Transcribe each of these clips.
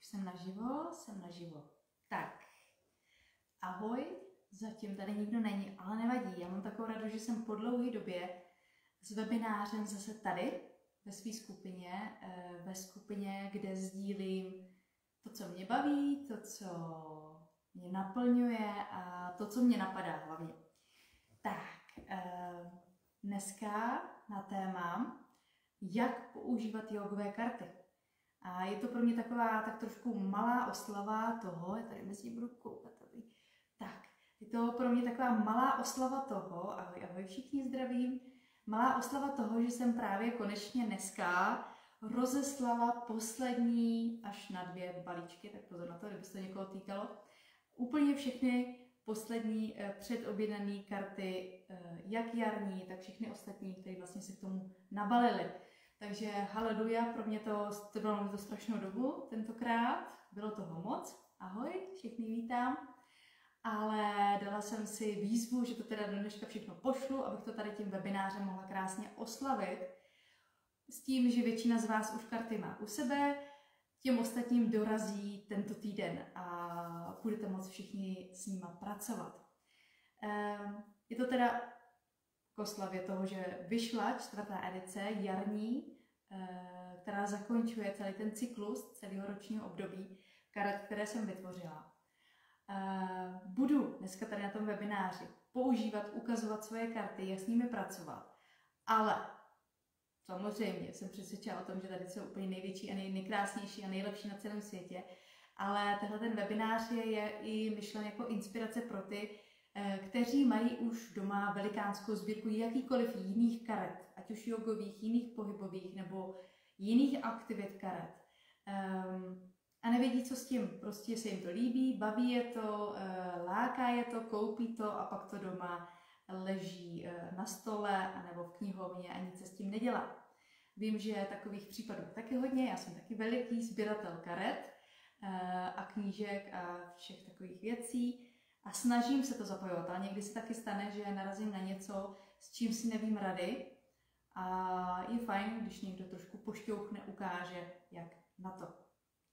Jsem naživo, jsem naživo. Tak, ahoj, zatím tady nikdo není, ale nevadí. Já mám takovou radost, že jsem po dlouhé době s webinářem zase tady, ve své skupině, ve skupině, kde sdílím to, co mě baví, to, co mě naplňuje a to, co mě napadá hlavně. Tak, dneska na téma, jak používat jogové karty. A je to pro mě taková tak trošku malá oslava toho, tady mezi budu koukat, aby... Tak, je to pro mě taková malá oslava toho, ahoj všichni zdravím, malá oslava toho, že jsem právě konečně dneska rozeslala poslední až na 2 balíčky, tak pozor na to, kdyby se to někoho týkalo, úplně všechny poslední předobjednané karty, jak jarní, tak všechny ostatní, které vlastně se k tomu nabalily. Takže haleluja, pro mě to trvalo to strašnou dobu tentokrát, bylo toho moc, ahoj, všechny vítám, ale dala jsem si výzvu, že to teda do dneška všechno pošlu, abych to tady tím webinářem mohla krásně oslavit, s tím, že většina z vás už karty má u sebe, těm ostatním dorazí tento týden a budete moct všichni s nima pracovat. Je to teda k oslavě toho, že vyšla 4. edice jarní, která zakončuje celý ten cyklus celého ročního období karet, které jsem vytvořila. Budu dneska tady na tom webináři používat, ukazovat svoje karty, jak s nimi pracovat, ale samozřejmě jsem přesvědčena o tom, že tady jsou úplně největší a nejkrásnější a nejlepší na celém světě, ale tenhle ten webinář je i myšlen jako inspirace pro ty, kteří mají už doma velikánskou sbírku jakýkoliv jiných karet, ať už jogových, jiných pohybových nebo jiných aktivit karet. A nevědí, co s tím. Prostě se jim to líbí, baví je to, láká je to, koupí to a pak to doma leží na stole anebo v knihovně a nic se s tím nedělá. Vím, že takových případů taky hodně, já jsem taky veliký sběratel karet a knížek a všech takových věcí a snažím se to zapojovat, ale někdy se taky stane, že narazím na něco, s čím si nevím rady a je fajn, když někdo trošku pošťouchne, ukáže, jak na to.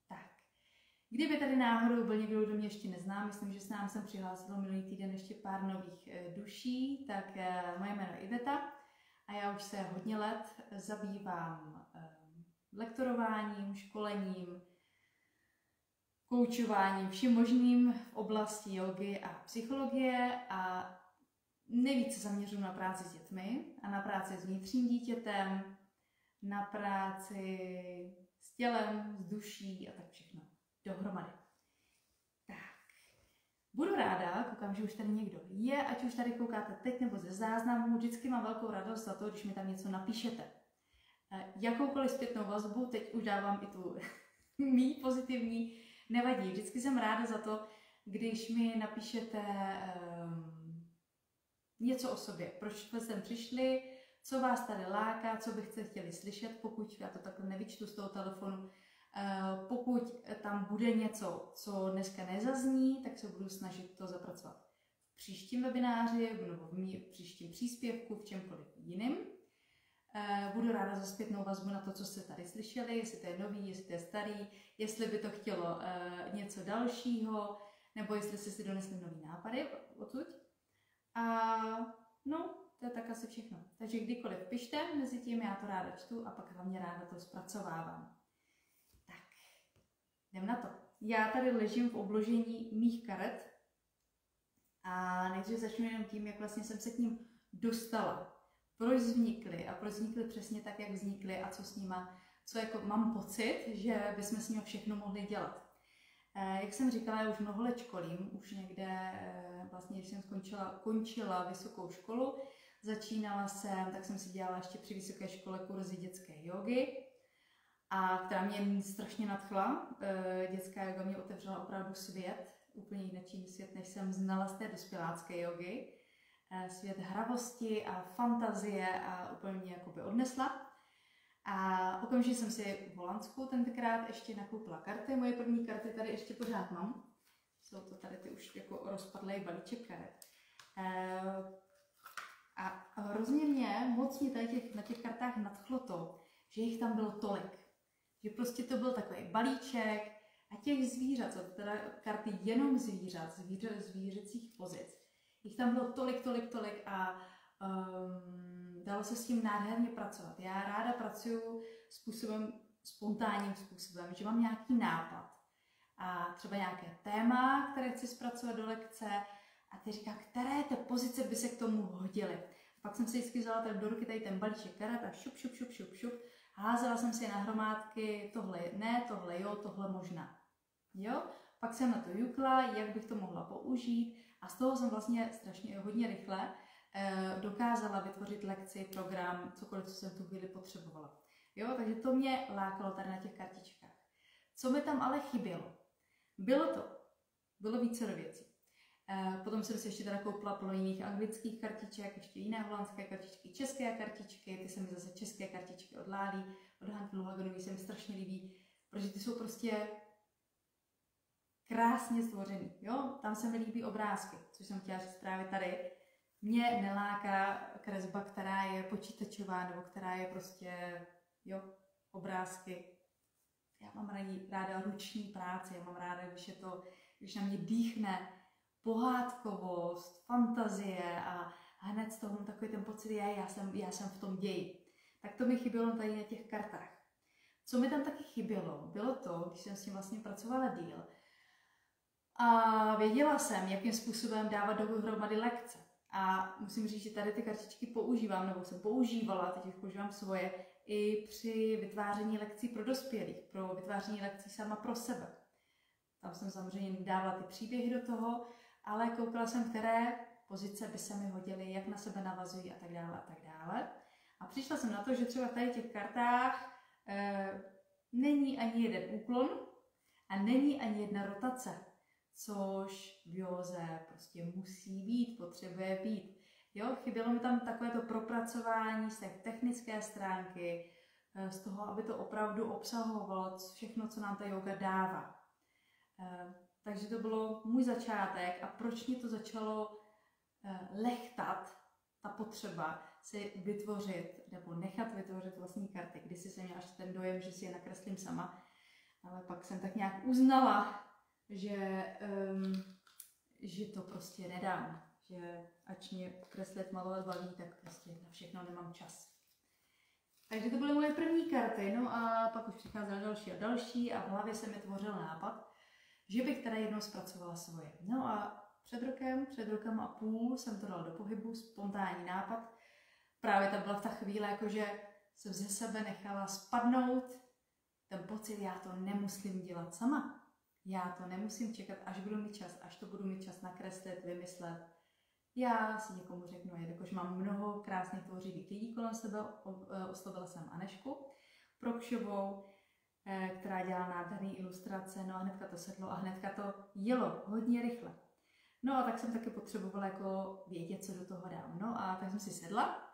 Tak, kdyby tady náhodou byl někdo, kdo mě ještě nezná, myslím, že se nám sem přihlásilo minulý týden ještě pár nových duší, tak moje jméno je Iveta a já už se hodně let zabývám lektorováním, školením, koučováním, vším možným v oblasti jogy a psychologie a nejvíce zaměřuji na práci s dětmi a na práci s vnitřním dítětem, na práci s tělem, s duší a tak všechno dohromady. Tak, budu ráda, koukám, že už tady někdo je, ať už tady koukáte teď nebo ze záznamu, vždycky mám velkou radost za to, když mi tam něco napíšete. Jakoukoliv zpětnou vazbu, teď už dávám i tu mý pozitivní, nevadí. Vždycky jsem ráda za to, když mi napíšete něco o sobě, proč jste sem přišli, co vás tady láká, co byste chtěli slyšet, pokud já to takhle nevyčtu z toho telefonu. Pokud tam bude něco, co dneska nezazní, tak se budu snažit to zapracovat v příštím webináři nebo v příštím příspěvku, v čemkoliv jiným. Budu ráda za zpětnou vazbu na to, co jste tady slyšeli, jestli to je nový, jestli to je starý, jestli by to chtělo něco dalšího, nebo jestli jste si donesli nový nápady odsud. A no, to je tak asi všechno. Takže kdykoliv pište, mezi tím já to ráda čtu a pak hlavně ráda to zpracovávám. Tak, jdem na to. Já tady ležím v obložení mých karet a nejdřív začnu jenom tím, jak vlastně jsem se k ním dostala. Proč vznikly a proč vznikly přesně tak, jak vznikly a co s nima, co jako mám pocit, že bychom s nimi všechno mohli dělat. Jak jsem říkala, já už mnoho let školím, už někde, vlastně když jsem končila vysokou školu, začínala jsem, tak jsem si dělala ještě při vysoké škole kurzy dětské jogy, a která mě strašně nadchla. Dětská joga mě otevřela opravdu svět, úplně jiný svět, než jsem znala z té dospělácké jogy. Svět hravosti a fantazie a úplně mě jakoby odnesla. A okamžitě jsem si v Holandsku tentokrát ještě nakoupila karty. Moje první karty tady ještě pořád mám. Jsou to tady ty už jako rozpadlý balíček karet. A hrozně moc mě tady na těch kartách nadchlo to, že jich tam bylo tolik. Že prostě to byl takový balíček A těch zvířat, co teda karty jenom zvířat, zvířecích pozic, jich tam bylo tolik a dalo se s tím nádherně pracovat. Já ráda pracuju spontánním způsobem, že mám nějaký nápad a třeba nějaké téma, které chci zpracovat do lekce a ty říká, které ty pozice by se k tomu hodily. A pak jsem si vždycky vzala do ruky tady ten balíček karet a šup. Házela jsem si na hromádky, tohle ne, tohle jo, tohle možná. Jo? Pak jsem na to jukla, jak bych to mohla použít a z toho jsem vlastně strašně hodně rychle dokázala vytvořit lekci, program, cokoliv, co jsem tu chvíli potřebovala. Jo? Takže to mě lákalo tady na těch kartičkách. Co mi tam ale chybělo? Bylo více věcí. Potom jsem si ještě teda koupila plno jiných anglických kartiček, ještě jiné holandské kartičky, české kartičky, ty se mi zase české kartičky od Lálí, od Hanky Luhagenový se mi strašně líbí, protože ty jsou prostě krásně stvořený, jo, tam se mi líbí obrázky, což jsem chtěla říct právě tady. Mě neláká kresba, která je počítačová, nebo která je prostě, jo, obrázky. Já mám ráda ruční práci, já mám ráda, když na mě dýchne pohádkovost, fantazie a hned z toho mám takový ten pocit, já jsem v tom ději. Tak to mi chybělo tady na těch kartách. Co mi tam taky chybělo, bylo to, když jsem s tím vlastně pracovala díl a věděla jsem, jakým způsobem dávat dohromady lekce. A musím říct, že tady ty kartičky používám, nebo jsem používala, teď už používám svoje, i při vytváření lekcí pro dospělých, pro vytváření lekcí sama pro sebe. Tam jsem samozřejmě dávala ty příběhy do toho, ale koukala jsem, které pozice by se mi hodily, jak na sebe navazují a tak dále a tak dále. A přišla jsem na to, že třeba v tady těch kartách není ani jeden úklon a není ani jedna rotace, což v józe prostě musí být, potřebuje být. Jo, chybělo mi tam takovéto propracování z té technické stránky, z toho, aby to opravdu obsahovalo všechno, co nám ta jóga dává. Takže to bylo můj začátek a proč mě to začalo lehtat, ta potřeba si vytvořit nebo nechat vytvořit vlastní karty. Kdysi jsem měla až ten dojem, že si je nakreslím sama, ale pak jsem tak nějak uznala, že to prostě nedám, že ač mě kreslit, malovat baví, tak prostě na všechno nemám čas. Takže to byly moje první karty, no a pak už přicházely další a další a v hlavě se mi tvořil nápad, že bych teda jednou zpracovala svoje. No a před rokem a půl jsem to dala do pohybu, spontánní nápad. Právě to byla v ta chvíle, jakože jsem ze sebe nechala spadnout ten pocit, já to nemusím dělat sama. Já to nemusím čekat, až budu mít čas, až to budu mít čas nakreslit, vymyslet. Já si někomu řeknu, jakož mám mnoho krásných tvořivých lidí kolem sebe, oslovila jsem Anežku Prokšovou, která dělá nádherné ilustrace, no a hnedka to sedlo a hnedka to jelo hodně rychle. No a tak jsem taky potřebovala jako vědět, co do toho dám. No a tak jsem si sedla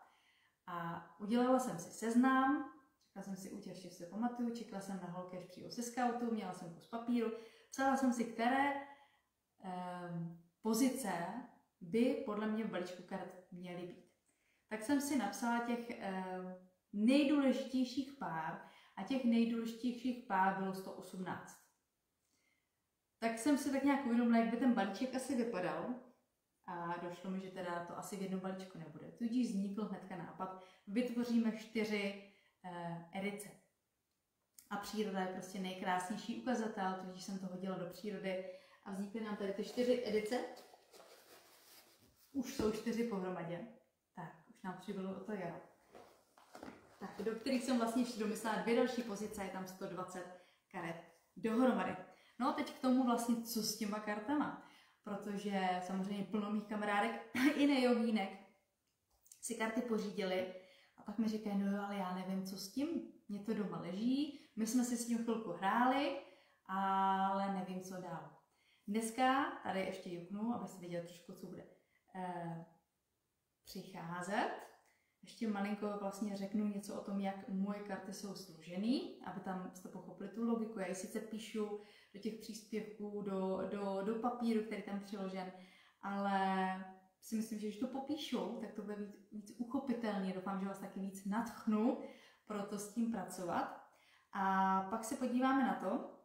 a udělala jsem si seznam, čekala jsem si ještě se pamatuju, čekala jsem na holky, až přijdu se skautu, měla jsem kus papíru, psala jsem si, které pozice by podle mě v balíčku karet měly být. Tak jsem si napsala těch nejdůležitějších pár a těch nejdůležitějších pár bylo 118. Tak jsem si tak nějak uvědomila, jak by ten balíček asi vypadal a došlo mi, že teda to asi v jednom balíčku nebude. Tudíž vznikl hnedka nápad, vytvoříme 4 edice. A příroda je prostě nejkrásnější ukazatel, tudíž jsem to hodila do přírody a vznikly nám tady ty 4 edice. Už jsou 4 pohromadě. Tak, už nám přibylo o to jaro. Tak, do kterých jsem vlastně ještě domyslela 2 další pozice, je tam 120 karet dohromady. No a teď k tomu vlastně, co s těma kartama. Protože samozřejmě plno mých kamarádek i nejogínek si karty pořídili a pak mi říkají, no jo, ale já nevím, co s tím. Mně to doma leží, my jsme si s tím chvilku hráli, ale nevím, co dál. Dneska tady ještě juknu, abyste viděli trošku, co bude přicházet. Ještě malinko vlastně řeknu něco o tom, jak moje karty jsou složený, aby tam jste pochopili tu logiku. Já ji sice píšu do těch příspěvků, do papíru, který tam přiložen, ale si myslím, že když to popíšu, tak to bude víc uchopitelný. Doufám, že vás taky víc nadchnu pro to s tím pracovat. A pak se podíváme na to,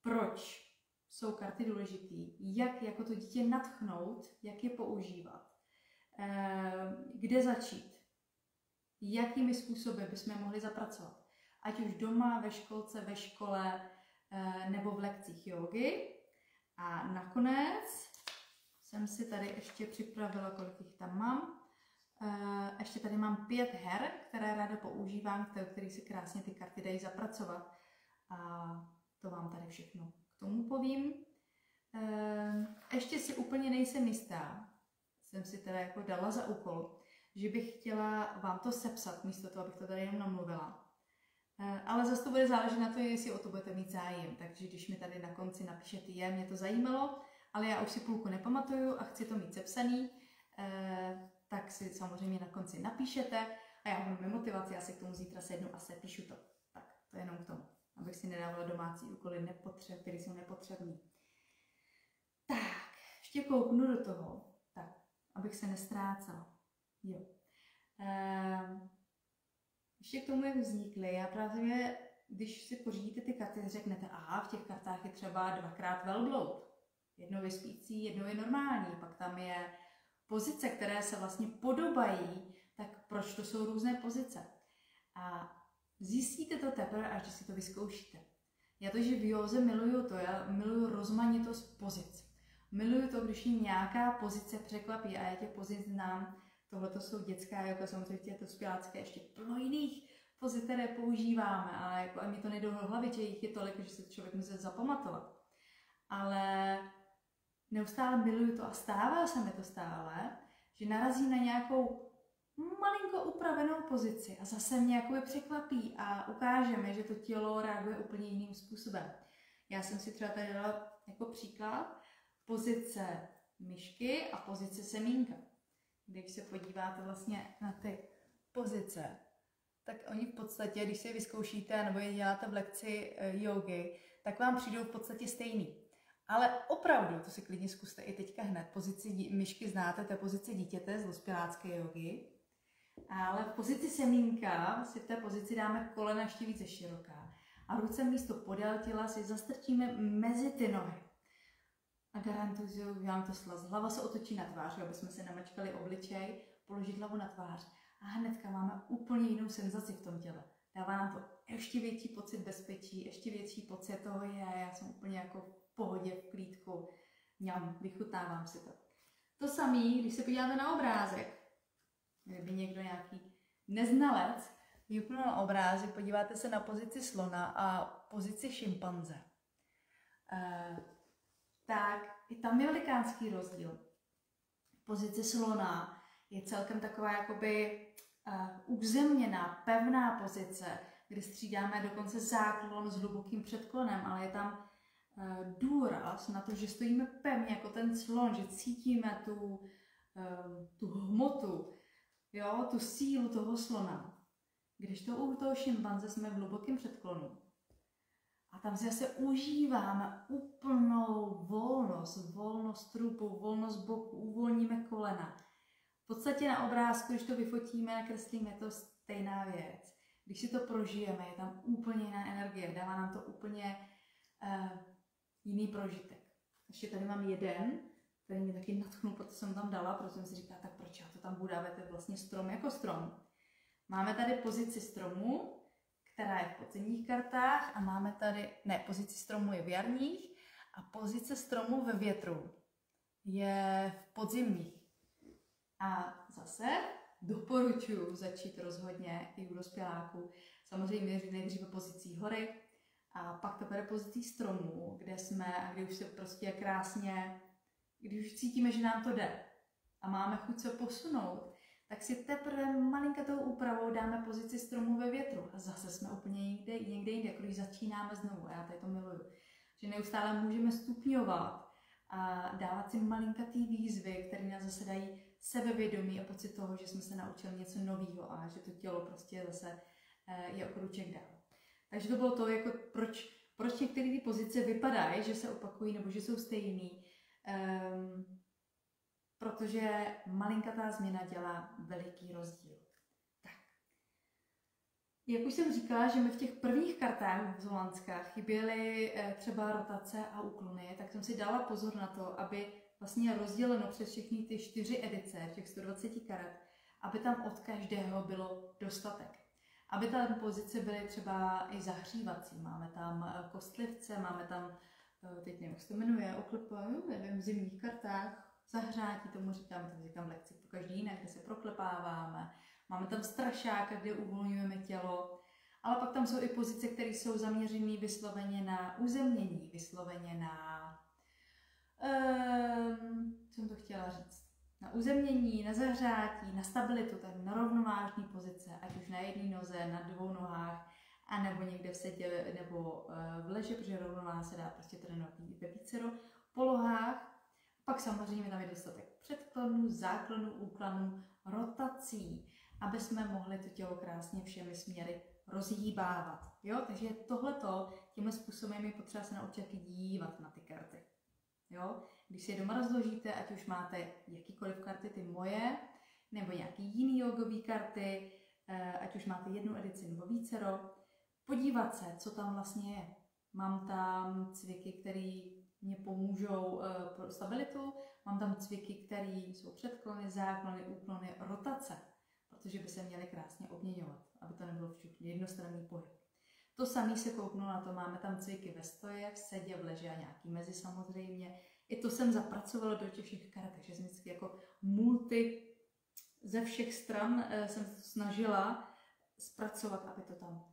proč jsou karty důležitý, jak jako to dítě nadchnout, jak je používat, kde začít, jakými způsoby bychom mohli zapracovat. Ať už doma, ve školce, ve škole nebo v lekcích jógy. A nakonec jsem si tady ještě připravila, kolik jich tam mám. Ještě tady mám 5 her, které ráda používám, které si krásně ty karty dají zapracovat. A to vám tady všechno k tomu povím. Ještě si úplně nejsem jistá, jsem si teda jako dala za úkol, že bych chtěla vám to sepsat, místo toho, abych to tady jenom namluvila. Ale zase to bude záležet na to, jestli o to budete mít zájem. Takže když mi tady na konci napíšete, mě to zajímalo, ale já už si půlku nepamatuju a chci to mít sepsaný, tak si samozřejmě na konci napíšete a já budu mít motivaci, já si k tomu zítra sednu a sepíšu to. Tak, to je jenom k tomu, abych si nedávala domácí úkoly, které jsou nepotřebné. Tak, ještě kouknu do toho, tak, abych se nestrácela. Jo. Ještě k tomu, jak vznikly, já právě, když si pořídíte ty karty, řeknete, aha, v těch kartách je třeba 2x velbloud. Jedno je spící, jedno je normální, pak tam je pozice, které se vlastně podobají, tak proč to jsou různé pozice? A zjistíte to teprve, až když si to vyzkoušíte. Já to, že v józe miluju to, já miluju rozmanitost pozic. Miluju to, když mě nějaká pozice překvapí a já těch pozic znám. Tohle to jsou dětská jóga, samozřejmě to dospělácké, ještě plno jiných pozic, které používáme, ale jako a mi to nejde do hlavy, že jich je tolik, že se člověk může zapamatovat. Ale neustále miluju to a stává se mi to stále, že narazím na nějakou malinko upravenou pozici a zase mě jakoby překvapí a ukážeme, že to tělo reaguje úplně jiným způsobem. Já jsem si třeba tady dala jako příklad pozice myšky a pozice semínka. Když se podíváte vlastně na ty pozice, tak oni v podstatě, když si je vyzkoušíte nebo je děláte v lekci jógy, tak vám přijdou v podstatě stejný. Ale opravdu, to si klidně zkuste i teďka hned, pozici myšky znáte, to je pozice dítěte z dospělácké jógy. Ale v pozici semínka si v té pozici dáme kolena ještě více široká a ruce místo podél těla si zastrčíme mezi ty nohy. A garantuju, že vám to slaz. Hlava se otočí na tvář, aby jsme se namačkali obličej, položit hlavu na tvář. A hnedka máme úplně jinou senzaci v tom těle. Dává nám to ještě větší pocit bezpečí, ještě větší pocit toho já jsem úplně jako v pohodě, v klídku. Vychutnávám si to. To samé, když se podíváte na obrázek, kdyby někdo nějaký neznalec vypnul na obrázek, podíváte se na pozici slona a pozici šimpanze. Tak i tam je velikánský rozdíl. Pozice slona je celkem taková jakoby uzemněná, pevná pozice, kde střídáme dokonce záklon s hlubokým předklonem, ale je tam důraz na to, že stojíme pevně jako ten slon, že cítíme tu hmotu, jo, tu sílu toho slona. Když to u toho šimpanze jsme v hlubokém předklonu. A tam si zase užíváme úplnou volnost trupu, volnost boku, uvolníme kolena. V podstatě na obrázku, když to vyfotíme, nakreslíme, je to stejná věc. Když si to prožijeme, je tam úplně jiná energie, dává nám to úplně jiný prožitek. Ještě tady mám jeden, který mě taky nadchnul, protože jsem tam dala, protože jsem si říkala, tak proč já to tam budu dávat, to je vlastně strom jako strom. Máme tady pozici stromu, která je v podzimních kartách a máme tady, pozici stromu je v jarních a pozice stromu ve větru je v podzimních. A zase doporučuji začít rozhodně i u dospěláků. Samozřejmě nejdříve pozicí hory a pak teprve pozicí stromu, kde jsme a kde už se prostě krásně, když už cítíme, že nám to jde a máme chuť se posunout, tak si teprve malinkatou úpravou dáme pozici stromu ve větru a zase jsme úplně někde jinde, když začínáme znovu. A já tady to miluju. Že neustále můžeme stupňovat a dávat si malinkatý výzvy, které nás zase dají sebevědomí a pocit toho, že jsme se naučili něco nového a že to tělo prostě zase je o kruček dál. Takže to bylo to, jako proč některé ty pozice vypadají, že se opakují nebo že jsou stejný. Protože malinkatá změna dělá veliký rozdíl. Tak. Jak už jsem říkala, že mi v těch prvních kartách z Holandska chyběly třeba rotace a úklony, tak jsem si dala pozor na to, aby vlastně rozděleno přes všechny ty 4 edice, těch 120 karet, aby tam od každého bylo dostatek. Aby tam pozice byly třeba i zahřívací. Máme tam kostlivce, máme tam, teď nevím, jak se to jmenuje, nevím, v zimních kartách, zahřátí, tomu říkám lekci po každý jinak, kde se proklepáváme. Máme tam strašáka, kde uvolňujeme tělo. Ale pak tam jsou i pozice, které jsou zaměřené vysloveně na uzemnění, vysloveně na... co jsem to chtěla říct? Na uzemnění, na zahřátí, na stabilitu, tak na rovnovážní pozice, ať už na jedné noze, na 2 nohách, a nebo někde v sedě nebo v leže, protože rovnováha se dá prostě trénovat ve vícero polohách. Pak samozřejmě tam je dostatek předklonů, záklonů, úklonů, rotací, aby jsme mohli to tělo krásně všemi směry rozhýbávat. Jo? Takže tímhle způsobem je potřeba se naučit dívat na ty karty. Jo? Když si je doma rozložíte, ať už máte jakýkoliv karty, ty moje, nebo nějaký jiný jogový karty, ať už máte 1 edici nebo vícero, podívat se, co tam vlastně je. Mám tam cviky, které mě pomůžou pro stabilitu, mám tam cviky, které jsou předklony, záklony, úklony, rotace, protože by se měly krásně obměňovat, aby to nebylo všichni jednostranný pohyb. To samé se kouknu na to, máme tam cviky ve stoje, v sedě, v leže a nějaký mezi samozřejmě. I to jsem zapracovala do těch všech karet, takže jsem vždycky jako ze všech stran jsem se to snažila zpracovat, aby to tam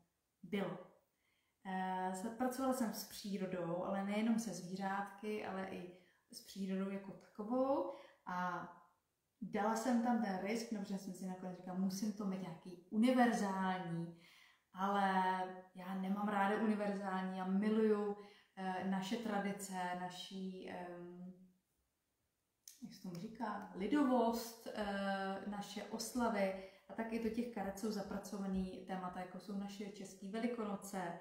bylo. Pracovala jsem s přírodou, ale nejenom se zvířátky, ale i s přírodou jako takovou a dala jsem tam ten risk, protože jsem si nakonec říkala, musím to mít nějaký univerzální, ale já nemám ráda univerzální, já miluju naše tradice, naší, jak se tomu říká, lidovost, naše oslavy a taky do těch karet jsou zapracovaný témata, jako jsou naše české Velikonoce,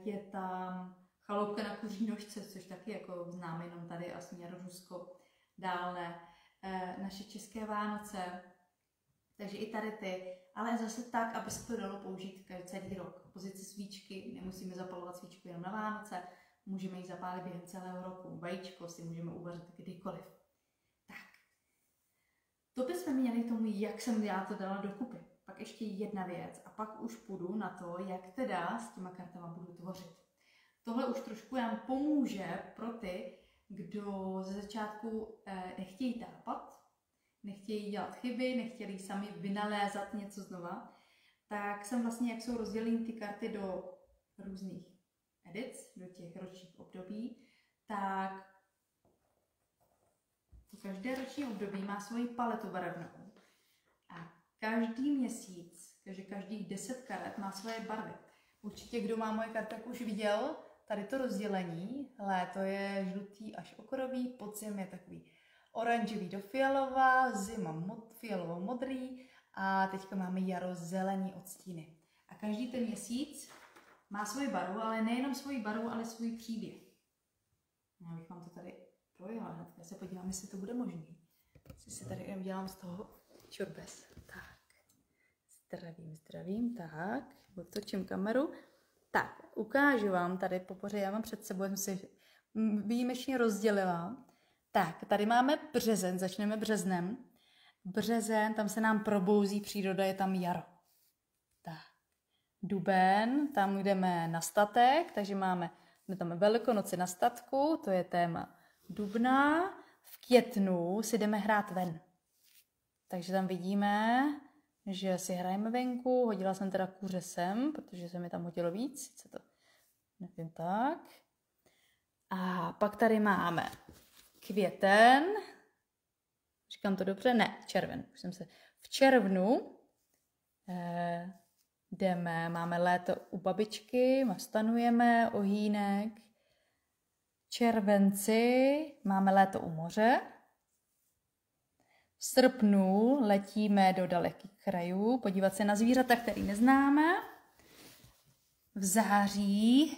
je tam chaloupka na kuří nožce, což taky jako známe jenom tady a směr Rusko, dál ne, naše české Vánoce, takže i tady ty, ale zase tak, aby se to dalo použít celý rok. Pozici svíčky, nemusíme zapalovat svíčku jenom na Vánoce, můžeme ji zapálit během celého roku, vajíčko si můžeme uvařit kdykoliv. Tak, to bychom měli k tomu, jak jsem já to dala dokupy. Pak ještě jedna věc a pak už půjdu na to, jak teda s těma kartama budu tvořit. Tohle už trošku nám pomůže pro ty, kdo ze začátku nechtějí tápat, nechtějí dělat chyby, nechtějí sami vynalézat něco znova, tak jsem vlastně, jak jsou rozděleny ty karty do různých edic, do těch ročních období, tak to každé roční období má svoji paletu barevnou. A každý měsíc, takže každých 10 karet má svoje barvy. Určitě, kdo má moje karty, tak už viděl tady to rozdělení. Léto je žlutý až okorový, podzim je takový oranžový do fialová, zima fialovo-modrý a teďka máme jaro zelený odstíny. A každý ten měsíc má svoji barvu, ale nejenom svoji barvu, ale svůj příběh. Já bych vám to tady projela hned. Já se podívám, jestli to bude možný. Jestli si tady jenom dělám z toho čurbes. Tak, zdravím, tak, otočím kameru. Tak, ukážu vám tady popoře, já mám před sebou, jsem si výjimečně rozdělila. Tak, tady máme březen, začneme březnem. Březen, tam se nám probouzí příroda, je tam jaro. Tak, duben, tam jdeme na statek, takže máme tam Velikonoce na statku, to je téma dubna. V květnu si jdeme hrát ven. Takže tam vidíme, že si hrajeme venku, hodila jsem teda kuře sem, protože se mi tam hodilo víc, sice to nevím tak. A pak tady máme květen, říkám to dobře? Ne, červen. Už jsem se v červnu jdeme, máme léto u babičky, stanujeme, ohýnek. Červenci máme léto u moře. V srpnu letíme do dalekých krajů, podívat se na zvířata, který neznáme. V září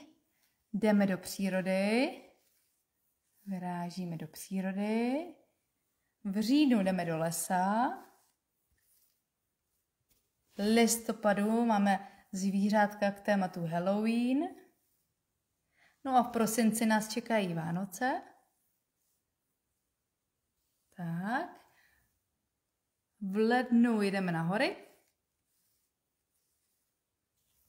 jdeme do přírody, vyrážíme do přírody. V říjnu jdeme do lesa. V listopadu máme zvířátka k tématu Halloween. No a v prosinci nás čekají Vánoce. Tak. V lednu jdeme na hory.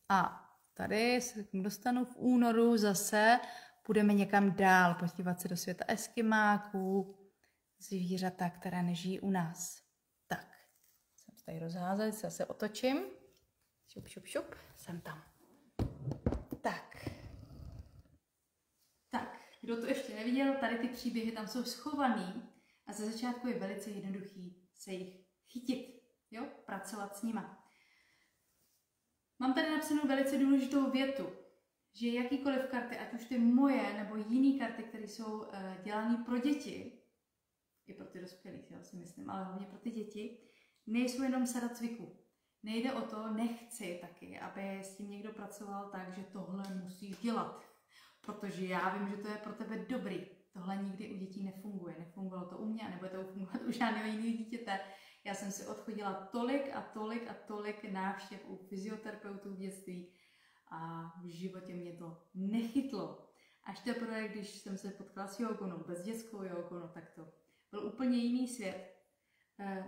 A tady se dostanu v únoru zase, půjdeme někam dál, podívat se do světa eskimáků, zvířata, která nežijí u nás. Tak, jsem se tady rozházela, se otočím. Šup, šup, šup, jsem tam. Tak, kdo to ještě neviděl, tady ty příběhy tam jsou schovaný a ze začátku je velice jednoduchý se jich chytit, jo, pracovat s nima. Mám tady napsanou velice důležitou větu, že jakýkoliv karty, ať už ty moje nebo jiné karty, které jsou dělané pro děti, i pro ty dospělí, já si myslím, ale hlavně pro ty děti, nejsou jenom sada cviků. Nejde o to, nechci taky, aby s tím někdo pracoval tak, že tohle musíš dělat. Protože já vím, že to je pro tebe dobrý. Tohle nikdy u dětí nefunguje. Nefungovalo to u mě a nebude to fungovat u žádného jiného dítěte. Já jsem si odchodila tolik návštěv u fyzioterapeutů v dětství a v životě mě to nechytlo. Až teprve, když jsem se potkala s jógou, bez dětskou jógou, no tak to byl úplně jiný svět.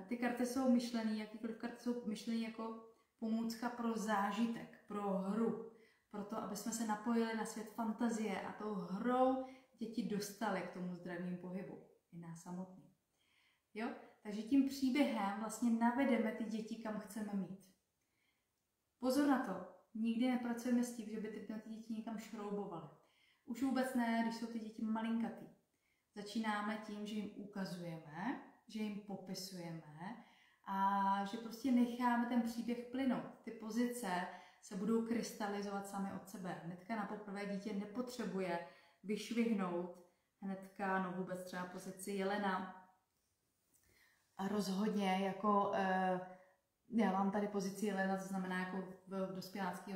Ty karty jsou myšlený, jakýkoliv karty jsou myšlený jako pomůcka pro zážitek, pro hru, pro to, aby jsme se napojili na svět fantazie a tou hrou děti dostali k tomu zdravému pohybu, i nás samotný. Jo? Takže tím příběhem vlastně navedeme ty děti, kam chceme mít. Pozor na to, nikdy nepracujeme s tím, že by ty děti někam šroubovaly. Už vůbec ne, když jsou ty děti malinkatý. Začínáme tím, že jim ukazujeme, že jim popisujeme a že prostě necháme ten příběh plynout. Ty pozice se budou krystalizovat sami od sebe. Hnedka na poprvé dítě nepotřebuje vyšvihnout hnedka, no vůbec třeba pozici jelena. A rozhodně jako, já mám tady pozici jelena, to znamená jako v dospělácký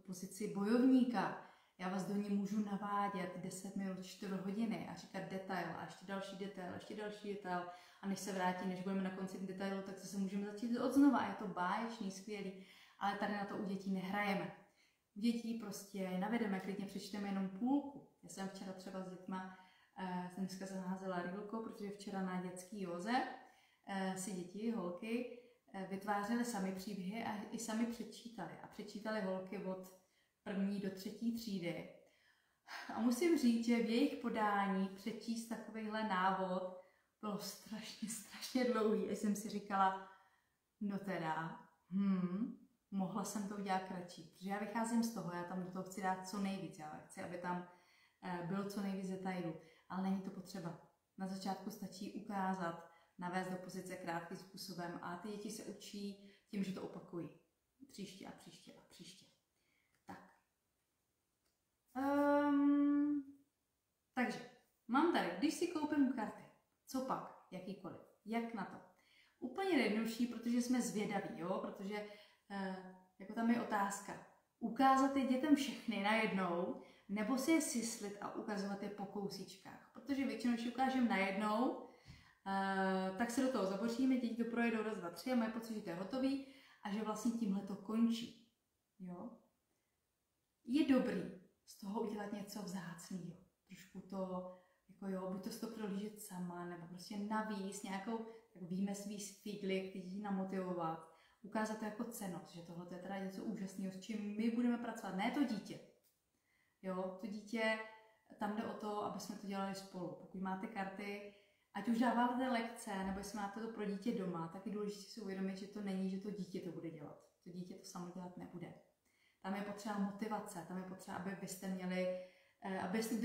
pozici bojovníka. Já vás do ní můžu navádět 10 minut, 4 hodiny a říkat detail a ještě další detail. A než se vrátí, než budeme na konci detailu, tak se můžeme začít odznova. A je to báječný, skvělý, ale tady na to u dětí nehrajeme. U dětí prostě navedeme, klidně přečteme jenom půlku. Já jsem včera třeba s dětma, dneska jsem házela reelkou, protože včera na dětský józe si děti, holky, vytvářely sami příběhy a i sami přečítali. A přečítali holky od 1. do 3. třídy. A musím říct, že v jejich podání přečíst takovýhle návod bylo strašně dlouhý. A jsem si říkala, no teda, mohla jsem to udělat kratší. Protože já vycházím z toho, já tam do toho chci dát co nejvíc. Já chci, aby tam bylo co nejvíc detailů. Ale není to potřeba. Na začátku stačí ukázat, navést do pozice krátkým způsobem a ty děti se učí tím, že to opakují. Příště. Tak. Takže, mám tady, když si koupím karty, co pak, jakýkoliv, jak na to? Úplně nejjednodušší, protože jsme zvědaví, jo? Protože jako tam je otázka, ukázat je dětem všechny najednou, nebo si je syslit a ukazovat je po kousíčkách. Protože většinou, když ukážeme najednou, tak se do toho zaboříme, děti to projedou raz, dva, tři a mají pocit, že to je hotový a že vlastně tímhle to končí. Jo? Je dobrý z toho udělat něco vzácného. Trošku to, jako jo, buď to z toho prolížet sama, nebo prostě navíc nějakou, tak víme svý fígly, který namotivovat, ukázat to jako cennost, že tohle je teda něco úžasného, s čím my budeme pracovat, ne to dítě. Jo, to dítě, tam jde o to, aby jsme to dělali spolu. Pokud máte karty, ať už dáváte lekce, nebo jestli máte to pro dítě doma, tak je důležité si uvědomit, že to není, že to dítě to bude dělat. To dítě to samo dělat nebude. Tam je potřeba motivace, tam je potřeba, aby byste měli, abyste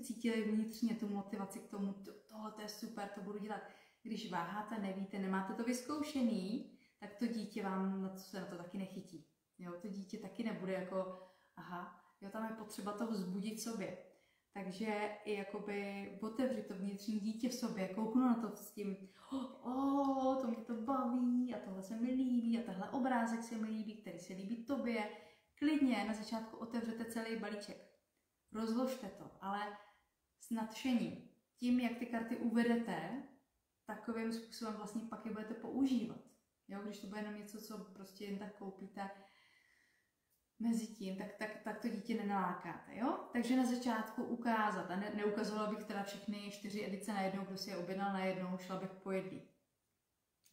cítili vnitřně tu motivaci k tomu, tohle je super, to budu dělat. Když váháte, nevíte, nemáte to vyzkoušený, tak to dítě vám se na to taky nechytí. Jo, to dítě taky nebude jako, aha, jo, tam je potřeba to vzbudit sobě. Takže i jakoby otevřít to vnitřní dítě v sobě, kouknu na to s tím, to mě to baví a tohle se mi líbí a tenhle obrázek se mi líbí, který se líbí tobě. Klidně na začátku otevřete celý balíček. Rozložte to, ale s nadšením. Tím, jak ty karty uvedete, takovým způsobem vlastně pak je budete používat. Jo, když to bude jenom něco, co prostě jen tak koupíte, mezi tím, tak to dítě nenalákáte, jo? Takže na začátku ukázat, a neukazovala bych teda všechny 4 edice najednou, kdo si je objednal najednou, šla bych po jedný.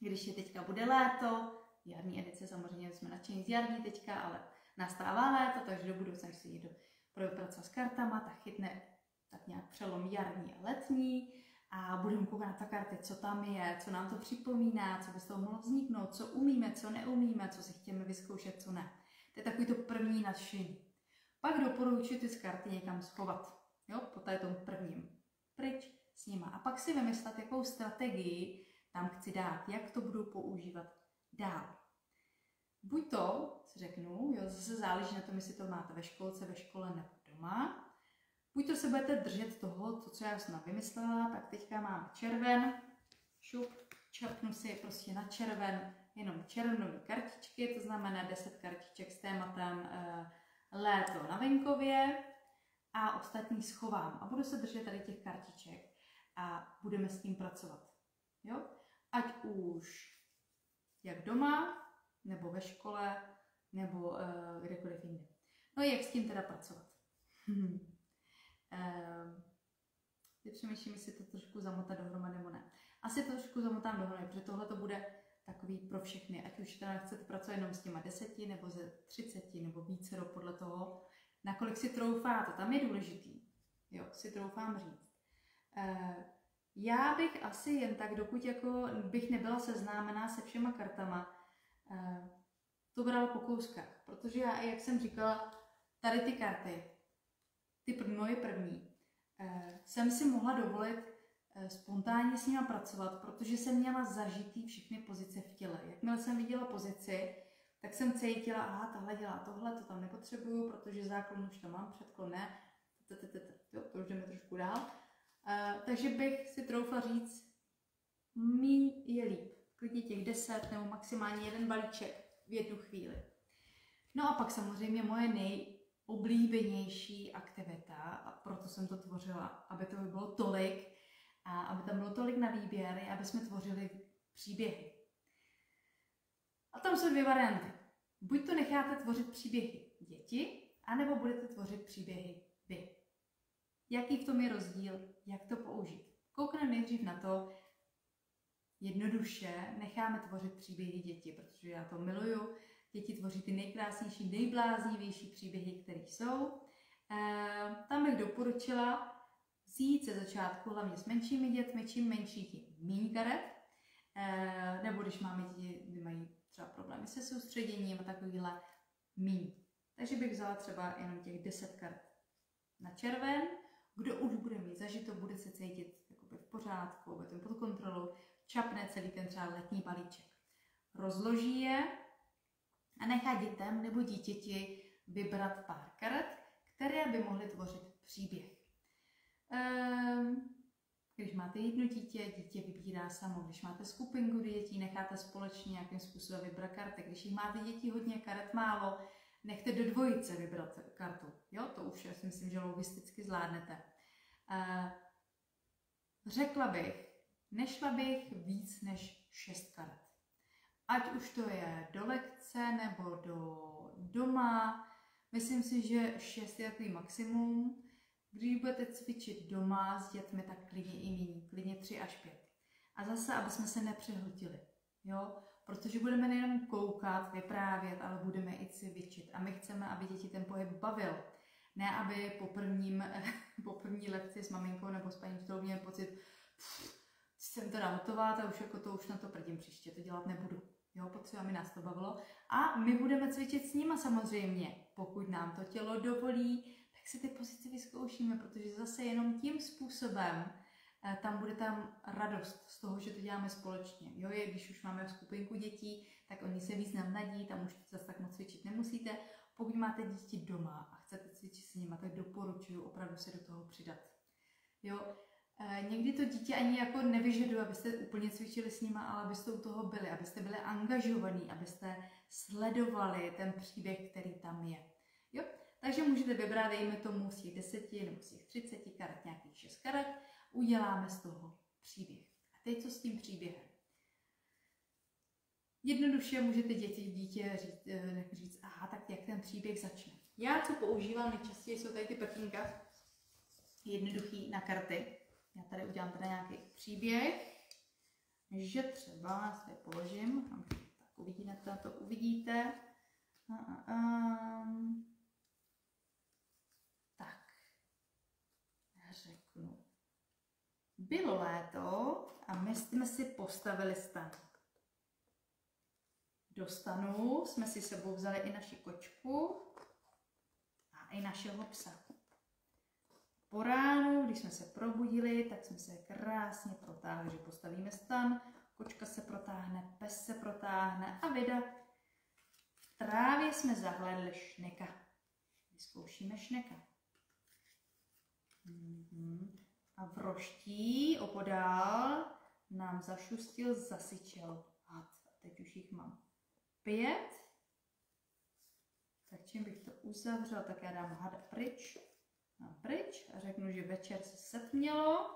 Když je teďka bude léto, jarní edice samozřejmě jsme nadšení z jarní teďka, ale nastává léto, takže do budoucna, když se někdo bude pracovat s kartama, tak chytne tak nějak přelom jarní a letní a budeme koukat na ta karty, co tam je, co nám to připomíná, co by z toho mohlo vzniknout, co umíme, co neumíme, co si chceme vyzkoušet, co ne. To je takový to první nadšení. Pak doporučuji ty karty někam schovat, jo, po tady tom prvním. Pryč s nima. A pak si vymyslet, jakou strategii tam chci dát, jak to budu používat dál. Buď to, si řeknu, jo, zase záleží na tom, jestli to máte ve školce, ve škole nebo doma. Buď to se budete držet toho, co já jsem vymyslela, tak teďka mám červen, šup, čerpnu si prostě na červen jenom červenové kartičky, to znamená 10 kartiček s tématem léto na venkově a ostatní schovám. A budu se držet tady těch kartiček a budeme s tím pracovat. Jo? Ať už jak doma, nebo ve škole, nebo kdekoliv jinde. No jak s tím teda pracovat? Teď přemýšlím, jestli to trošku zamotat dohromady nebo ne. Asi to trošku zamotám dohromady, protože tohle to bude takový pro všechny. Ať už teda chcete pracovat jenom s těma 10, nebo ze 30, nebo vícero podle toho, nakolik si troufáte. Tam je důležitý. Jo, si troufám říct. Já bych asi jen tak, dokud jako bych nebyla seznámená se všema kartama, to brala po kouskách. Protože já, jak jsem říkala, tady ty karty, moje první, jsem si mohla dovolit spontánně s nima pracovat, protože jsem měla zažitý všechny pozice v těle. Jakmile jsem viděla pozici, tak jsem cítila, aha, tahle dělá tohle, to tam nepotřebuju, protože záklon už to mám, předklon ne, to už jdeme trošku dál. Takže bych si troufla říct, míň je líp. Klidně těch 10 nebo maximálně jeden balíček v jednu chvíli. No a pak samozřejmě moje nejoblíbenější aktivita, a proto jsem to tvořila, aby to bylo tolik a aby tam bylo tolik na výběr, aby jsme tvořili příběhy. A tam jsou 2 varianty. Buď to necháte tvořit příběhy děti, anebo budete tvořit příběhy vy. Jaký v tom je rozdíl, jak to použít? Koukneme nejdřív na to, jednoduše necháme tvořit příběhy děti, protože já to miluju. Děti tvoří ty nejkrásnější, nejbláznivější příběhy, které jsou. Tam bych doporučila vzít ze začátku hlavně s menšími dětmi, čím menší, tím míň karet. Nebo když máme děti, kdy mají třeba problémy se soustředěním a takovýhle, míň. Takže bych vzala třeba jenom těch 10 karet na červen. Kdo už bude mít zažito, bude se cítit jakoby v pořádku, bude to pod kontrolou, čapne celý ten třeba letní balíček. Rozloží je a nechá dětem nebo dítěti vybrat pár karet, které by mohly tvořit příběh. Když máte jedno dítě, dítě vybírá samo. Když máte skupinku dětí, necháte společně nějakým způsobem vybrat karty. Když jich máte dětí hodně, karet málo, nechte do dvojice vybrat kartu. Jo, to už já si myslím, že logisticky zvládnete. Řekla bych, nešla bych víc než 6 karet. Ať už to je do lekce nebo do doma, myslím si, že 6 je takový maximum. Když budete cvičit doma s dětmi, tak klidně i méně, klidně 3 až 5. A zase, aby jsme se nepřehltili, jo? Protože budeme nejenom koukat, vyprávět, ale budeme i cvičit. A my chceme, aby děti ten pohyb bavil. Ne, aby po první lekci s maminkou nebo s paní učitelkou měli pocit, jsem teda hotová, a už jako to už na to prdím příště, to dělat nebudu. Jo, potřeba, aby nás to bavilo. A my budeme cvičit s nima samozřejmě. Pokud nám to tělo dovolí, tak si ty pozice vyzkoušíme, protože zase jenom tím způsobem tam bude tam radost z toho, že to děláme společně. Jo, když už máme skupinku dětí, tak oni se víc navnadí, tam už zase tak moc cvičit nemusíte. Pokud máte děti doma a chcete cvičit s nimi, tak doporučuji opravdu se do toho přidat. Jo, někdy to dítě ani jako nevyžaduje, abyste úplně cvičili s nima, ale abyste u toho byli, abyste byli angažovaní, abyste sledovali ten příběh, který tam je. Jo? Takže můžete vybrat, dejme tomu z těch 10 nebo z těch 30 karet, nějakých 6 karet, uděláme z toho příběh. A teď co s tím příběhem? Jednoduše můžete dítě říct, aha, tak jak ten příběh začne. Já, co používám nejčastěji, jsou tady ty prkínka, jednoduchý na karty. Já tady udělám teda nějaký příběh, že třeba, já si tady položím, tak uvidíte. Tak, řeknu. Bylo léto a my jsme si postavili stan. Do stanu jsme si sebou vzali i naši kočku a i našeho psa. Po ránu, když jsme se probudili, tak jsme se krásně protáhli, že postavíme stan, kočka se protáhne, pes se protáhne a vida. V trávě jsme zahlédli šneka. Vyzkoušíme šneka. A v roští opodál nám zašustil, zasyčel had. A teď už jich mám 5. Tak čím bych to uzavřel, tak já dám hada pryč. A řeknu, že večer se setmělo,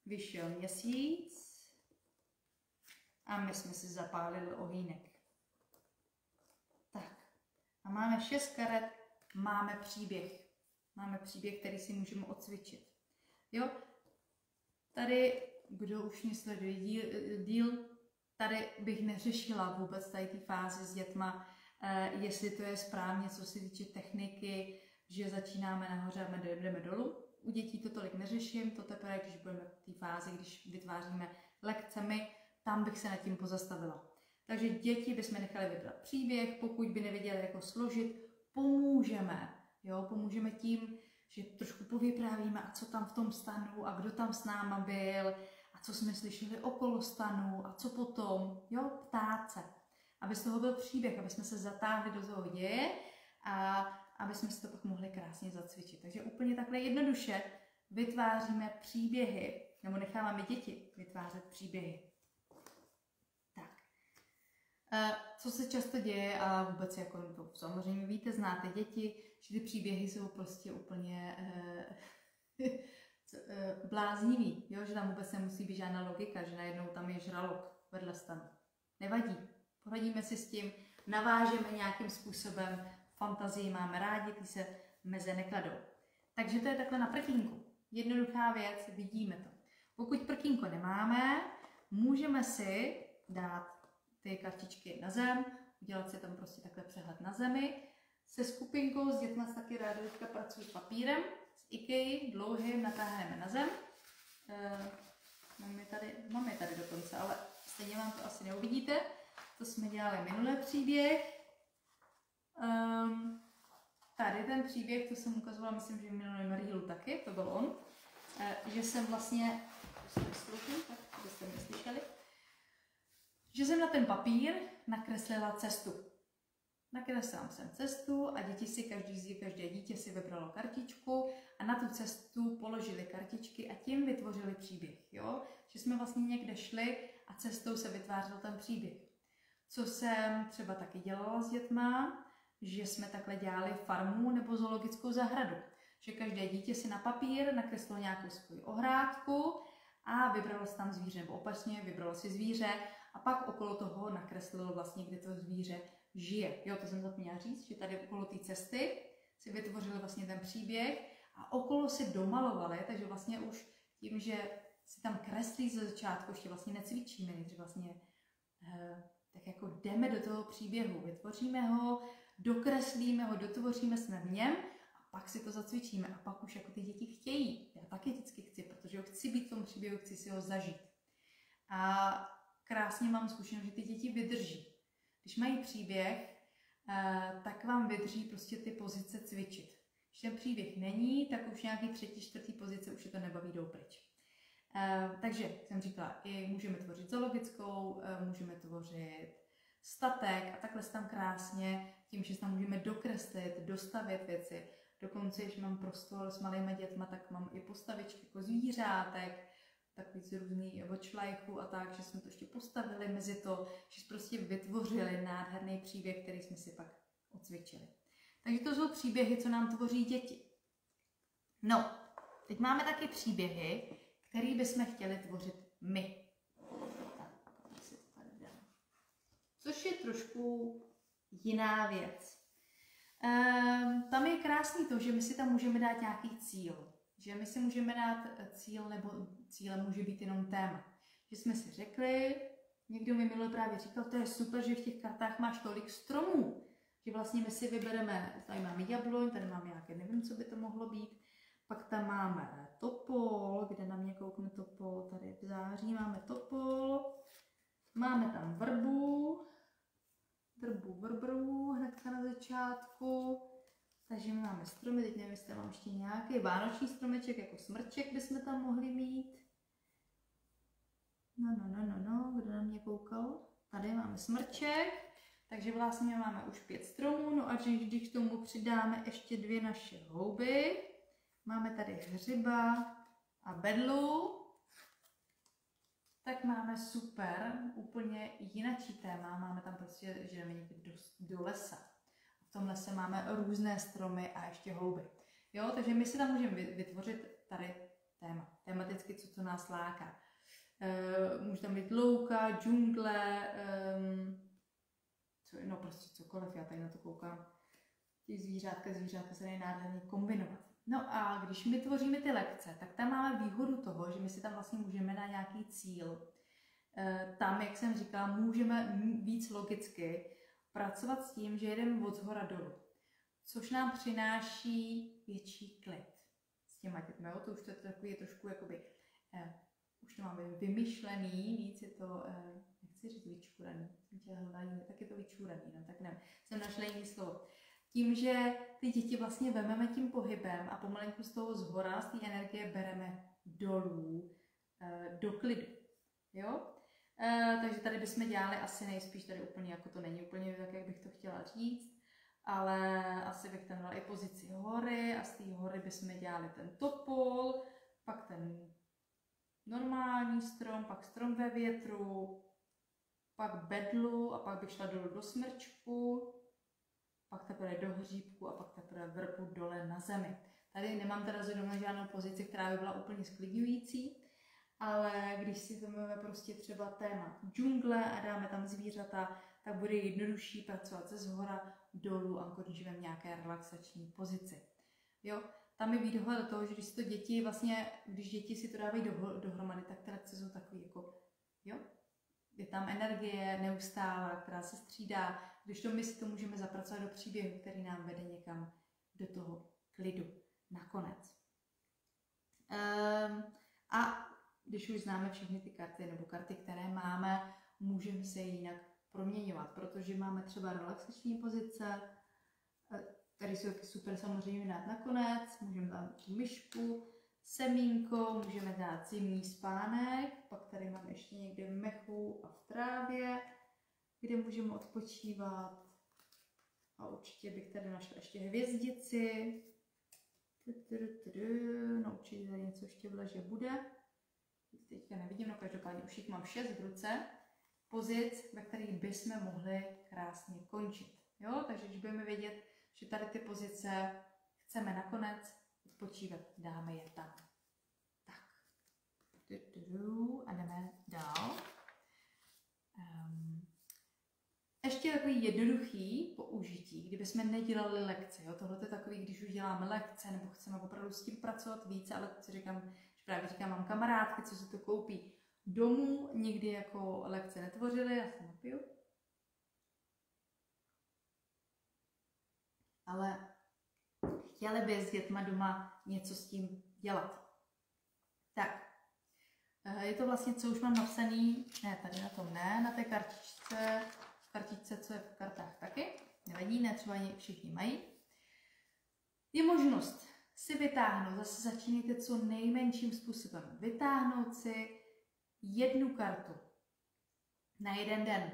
vyšel měsíc a my jsme si zapálili ohýnek. Tak a máme 6 karet, máme příběh. Máme příběh, který si můžeme odcvičit. Jo, tady, kdo už mě sleduje díl, tady bych neřešila vůbec tady ty fázi s dětma, jestli to je správně, co se týče techniky, že začínáme nahoře a jdeme dolů. U dětí to tolik neřeším, to teprve, když budeme v té fázi, když vytváříme lekcemi, tam bych se nad tím pozastavila. Takže děti bychom nechali vybrat příběh, pokud by nevěděli, jak ho složit, pomůžeme. Jo, pomůžeme tím, že trošku povyprávíme, a co tam v tom stanu, a kdo tam s náma byl, a co jsme slyšeli okolo stanu, a co potom. Jo, ptát se. Aby z toho byl příběh, aby jsme se zatáhli do toho děje a aby jsme si to pak mohli krásně zacvičit. Takže úplně takhle jednoduše vytváříme příběhy, nebo necháváme děti vytvářet příběhy. Tak. Co se často děje, a vůbec jako to samozřejmě víte, znáte děti, že ty příběhy jsou prostě úplně bláznivý, jo? Že tam vůbec nemusí být žádná logika, že najednou tam je žralok vedle stanu. Nevadí. Poradíme si s tím, navážeme nějakým způsobem, fantazii máme rádi, ty se meze nekladou. Takže to je takhle na prkínku. Jednoduchá věc, vidíme to. Pokud prkínko nemáme, můžeme si dát ty kartičky na zem, udělat si tam prostě takhle přehled na zemi. Se skupinkou s dětma taky ráda teďka pracuji s papírem, z IKEA, dlouhým, natáhneme na zem. Mám je tady dokonce, ale stejně vám to asi neuvidíte. To jsme dělali minulý příběh. Tady ten příběh, to jsem ukazovala, myslím, že v minulém reelu taky, to byl on. Že jsem vlastně, tak abyste mě slyšeli, že jsem na ten papír nakreslila cestu. Nakreslila jsem cestu a každé dítě si vybralo kartičku a na tu cestu položili kartičky a tím vytvořili příběh. Jo? Že jsme vlastně někde šli a cestou se vytvářel ten příběh. Co jsem třeba taky dělala s dětma, že jsme takhle dělali farmu nebo zoologickou zahradu. Že každé dítě si na papír nakreslilo nějakou svoji ohrádku a vybralo si tam zvíře, nebo opačně, vybralo si zvíře a pak okolo toho nakreslilo vlastně, kde to zvíře žije. Jo, to jsem zapomněla říct, že tady okolo té cesty si vytvořili vlastně ten příběh a okolo si domalovali, takže vlastně už tím, že si tam kreslí ze začátku, ještě vlastně necvičíme, než vlastně tak jako jdeme do toho příběhu, vytvoříme ho, dokreslíme ho, dotvoříme jsme v něm a pak si to zacvičíme a pak už jako ty děti chtějí. Já taky vždycky chci, protože ho chci být v tom příběhu, chci si ho zažít. A krásně mám zkušenost, že ty děti vydrží. Když mají příběh, tak vám vydrží prostě ty pozice cvičit. Když ten příběh není, tak už nějaký 3., 4. pozice už je to nebaví, jdou pryč. Takže jsem říkala, i můžeme tvořit zoologickou, můžeme tvořit statek a takhle se tam krásně, tím, že se tam můžeme dokreslit, dostavit věci. Dokonce, když mám prostor s malými dětma, tak mám i postavičky jako zvířátek, takový z různý watchlifeů a tak, že jsme to ještě postavili mezi to, že jsme prostě vytvořili nádherný příběh, který jsme si pak odcvičili. Takže to jsou příběhy, co nám tvoří děti. No, teď máme taky příběhy, který bychom chtěli tvořit my. Tak, si to tady dám což je trošku jiná věc. Tam je krásný to, že my si tam můžeme dát nějaký cíl. Že my si můžeme dát cíl, nebo cílem může být jenom téma. Že jsme si řekli, někdo mi minule právě říkal, to je super, že v těch kartách máš tolik stromů. Že vlastně my si vybereme, tady máme jabloň, tady máme nějaké, nevím, co by to mohlo být. Pak tam máme topol, kde na mě koukne topol, tady v září máme topol. Máme tam vrbu hnedka na začátku. Takže my máme stromy, teď nevím, jestli mám ještě nějaký vánoční stromeček, jako smrček bychom tam mohli mít. Kdo na mě koukal? Tady máme smrček, takže vlastně máme už 5 stromů, no a když k tomu přidáme ještě 2 naše houby, máme tady hřiba a bedlu, tak máme super, úplně jinačí téma, máme tam prostě, že jdeme někdy do lesa. V tom lese máme různé stromy a ještě houby. Jo, takže my si tam můžeme vytvořit tady téma, tematicky, co nás láká. Může tam být louka, džungle, no prostě cokoliv, já tady na to koukám. Ty zvířátka se dají nádherně kombinovat. No a když my tvoříme ty lekce, tak tam máme výhodu toho, že my si tam vlastně můžeme dát nějaký cíl. Tam, jak jsem říkala, můžeme víc logicky pracovat s tím, že jedeme od shora dolů, což nám přináší větší klid s těma dětmi. To už to je takový trošku jakoby, už to máme vymyšlený, víc je to, nechci říct vyčuraný, tak je to vyčuraný, no tak nevím, jsem našla jiný slovo. Tím, že ty děti vlastně vememe tím pohybem a pomalinku z toho zhora, z té energie bereme dolů, do klidu, jo? Takže tady bychom dělali asi nejspíš, tady úplně jako to není úplně tak, jak bych to chtěla říct, ale asi bych tam dala i pozici hory a z té hory bychom dělali ten topol, pak ten normální strom, pak strom ve větru, pak bedlu a pak bych šla dolů do smrčku, pak teprve do hříbku a pak teprve vrbu dole na zemi. Tady nemám teda zrovna žádnou pozici, která by byla úplně sklidňující, ale když si vezmeme prostě třeba téma džungle a dáme tam zvířata, tak bude jednodušší pracovat ze zhora dolů, a když v nějaké relaxační pozici. Jo? Tam je výhoda do toho, že když si to děti vlastně, když děti si to dávají dohromady, tak ty lekce jsou takový jako, jo? Je tam energie neustálá, která se střídá, když to my si to můžeme zapracovat do příběhu, který nám vede někam do toho klidu nakonec. A když už známe všechny ty karty nebo karty, které máme, můžeme se jinak proměňovat, protože máme třeba relaxační pozice, které jsou super samozřejmě dát nakonec, můžeme dát myšku, semínko, můžeme dát zimní spánek, pak tady mám ještě někde v mechu a v trávě, kde můžeme odpočívat. A určitě bych tady našla ještě hvězdici. No určitě tady něco ještě vleže bude. Teďka nevidím, no každopádně už jich mám 6 v ruce. Pozic, ve kterých bychom mohli krásně končit. Jo? Takže když budeme vědět, že tady ty pozice chceme nakonec odpočívat, dáme je tam. Tak. A jdeme dál. Ještě takový jednoduchý použití, kdybychom nedělali lekce. Jo? Tohle je takový, když už děláme lekce, nebo chceme opravdu s tím pracovat více, ale co říkám, že právě říkám, mám kamarádky, co si to koupí domů, nikdy jako lekce netvořily, já se napiju. Ale chtěli by s dětma doma něco s tím dělat. Tak, je to vlastně, co už mám napsaný, ne, tady na tom ne, na té kartičce, co je v kartách taky, nevadí, ne, třeba všichni mají. Je možnost si vytáhnout, zase začínejte co nejmenším způsobem, vytáhnout si jednu kartu na jeden den.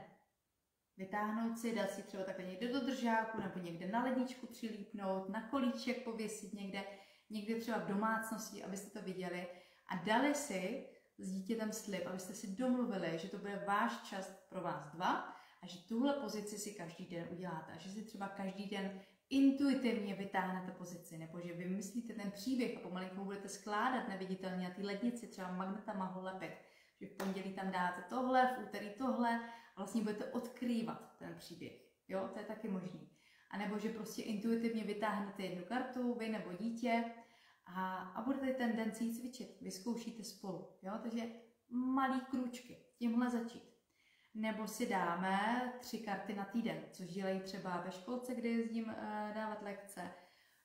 Vytáhnout si, dát si třeba takhle někde do držáku nebo někde na ledničku přilípnout, na kolíček pověsit někde třeba v domácnosti, abyste to viděli a dali si s dítětem slib, abyste si domluvili, že to bude váš čas pro vás dva a že tuhle pozici si každý den uděláte a že si třeba každý den intuitivně vytáhnete pozici nebo že vymyslíte ten příběh a pomalinku budete skládat neviditelně a ty lednici třeba magnetama ho lepit. Že v pondělí tam dáte tohle, v úterý tohle a vlastně budete odkrývat ten příběh. Jo, to je taky možný. A nebo že prostě intuitivně vytáhnete jednu kartu, vy nebo dítě, a budete tendenci ji cvičit. Vyzkoušíte spolu. Jo? Takže malý krůčky, tímhle začít. Nebo si dáme 3 karty na týden, což dělají třeba ve školce, kde jezdím dávat lekce.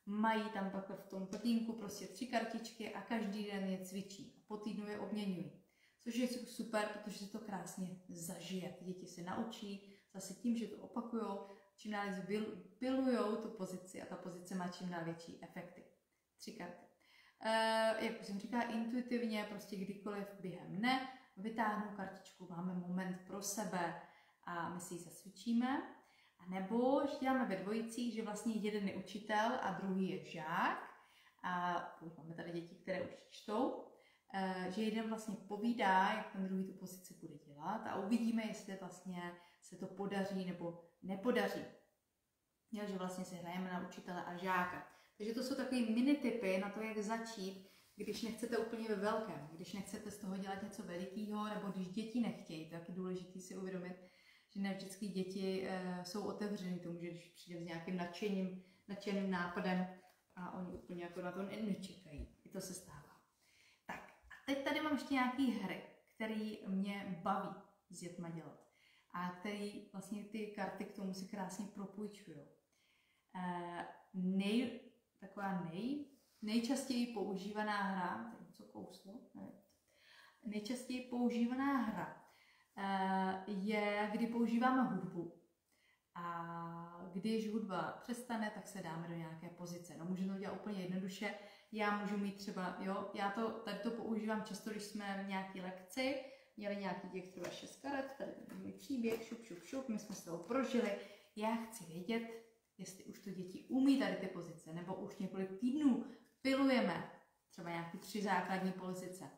Mají tam pak v tom pltínku prostě 3 kartičky a každý den je cvičí. A po týdnu je obměňují. Což je super, protože se to krásně zažije. Děti se naučí zase tím, že to opakujou, čím dál pilujou tu pozici a ta pozice má čím dál větší efekty. 3 karty. Jak jsem říkala, intuitivně, prostě kdykoliv během dne vytáhnu kartičku, máme moment pro sebe a my si ji zacvičíme. A nebo že děláme ve dvojicích, že vlastně jeden je učitel a druhý je žák. A máme tady děti, které už čtou, že jeden vlastně povídá, jak ten druhý tu pozici bude dělat a uvidíme, jestli vlastně se to podaří nebo nepodaří. Jo, že vlastně si hrajeme na učitele a žáka. Takže to jsou takové mini tipy na to, jak začít, když nechcete úplně ve velkém, když nechcete z toho dělat něco velikého, nebo když děti nechtějí. To je taky důležité si uvědomit, že ne vždycky děti jsou otevřeny tomu, že když přijde s nějakým nadšeným nápadem a oni úplně jako na to nečekají. I to se stává. Tak a teď tady mám ještě nějaké hry, které mě baví s dětma dělat a které vlastně ty karty k tomu si krásně propůjčují. Nejčastěji používaná hra, co kouslo, nejčastěji používaná hra je, kdy používáme hudbu. A když hudba přestane, tak se dáme do nějaké pozice. No, můžeme to dělat úplně jednoduše. Já můžu mít třeba, jo, tady to používám často, když jsme v nějaké lekci, měli nějaký těch třeba 6 karet, tady je můj příběh, šup, my jsme se toho prožili. Já chci vědět, jestli už to děti umí tady ty pozice, nebo už několik týdnů pilujeme třeba nějaké 3 základní pozice.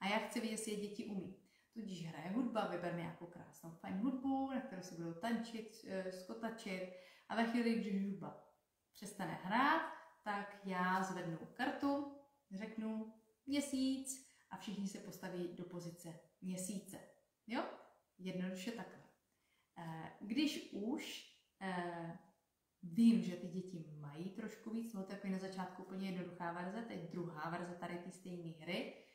A já chci vědět, jestli je děti umí. Tudíž hraje hudba, vyber nějakou krásnou fajn hudbu, na kterou si budou tančit, skotačit. A ve chvíli, když hudba přestane hrát, tak já zvednu kartu, řeknu měsíc a všichni se postaví do pozice měsíce. Jo? Jednoduše takhle. Když už vím, že ty děti mají trošku víc, tohle je na začátku úplně jednoduchá verze, teď druhá verze tady ty stejné hry.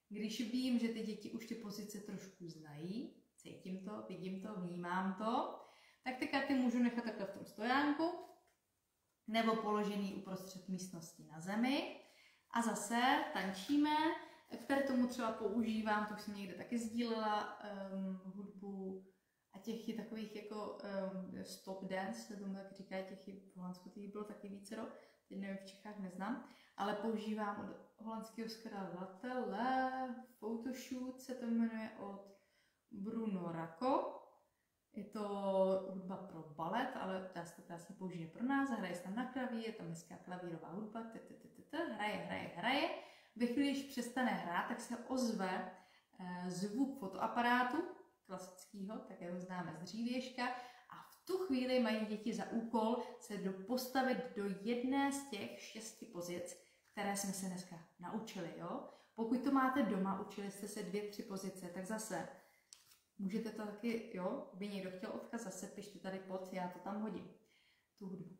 Když vím, že ty děti už ty pozice trošku znají, cítím to, vidím to, vnímám to, tak ty karty můžu nechat takhle v tom stojánku nebo položený uprostřed místnosti na zemi a zase tančíme. K tomu třeba používám, to už jsem někde taky sdílela, hudbu a těch je takových jako stop dance, se tomu tak říká, těch je v Holandsku těch bylo taky vícero, teď nevím, v Čechách neznám, ale používám od holandského skladatele, Photoshoot se to jmenuje od Bruno Rako. Je to hudba pro balet, ale dá se to krásně použije pro nás, hraje se tam na klavír, je tam hezká klavírová hudba, hraje. Ve chvíli, když přestane hrát, tak se ozve zvuk fotoaparátu, klasického, tak ho známe z dřívějška, a v tu chvíli mají děti za úkol se postavit do jedné z těch 6 pozic, které jsme se dneska naučili. Jo? Pokud to máte doma, učili jste se 2-3 pozice, tak zase můžete to taky, jo, by někdo chtěl odkaz, zase pište tady pod, já to tam hodím, tu hudbu.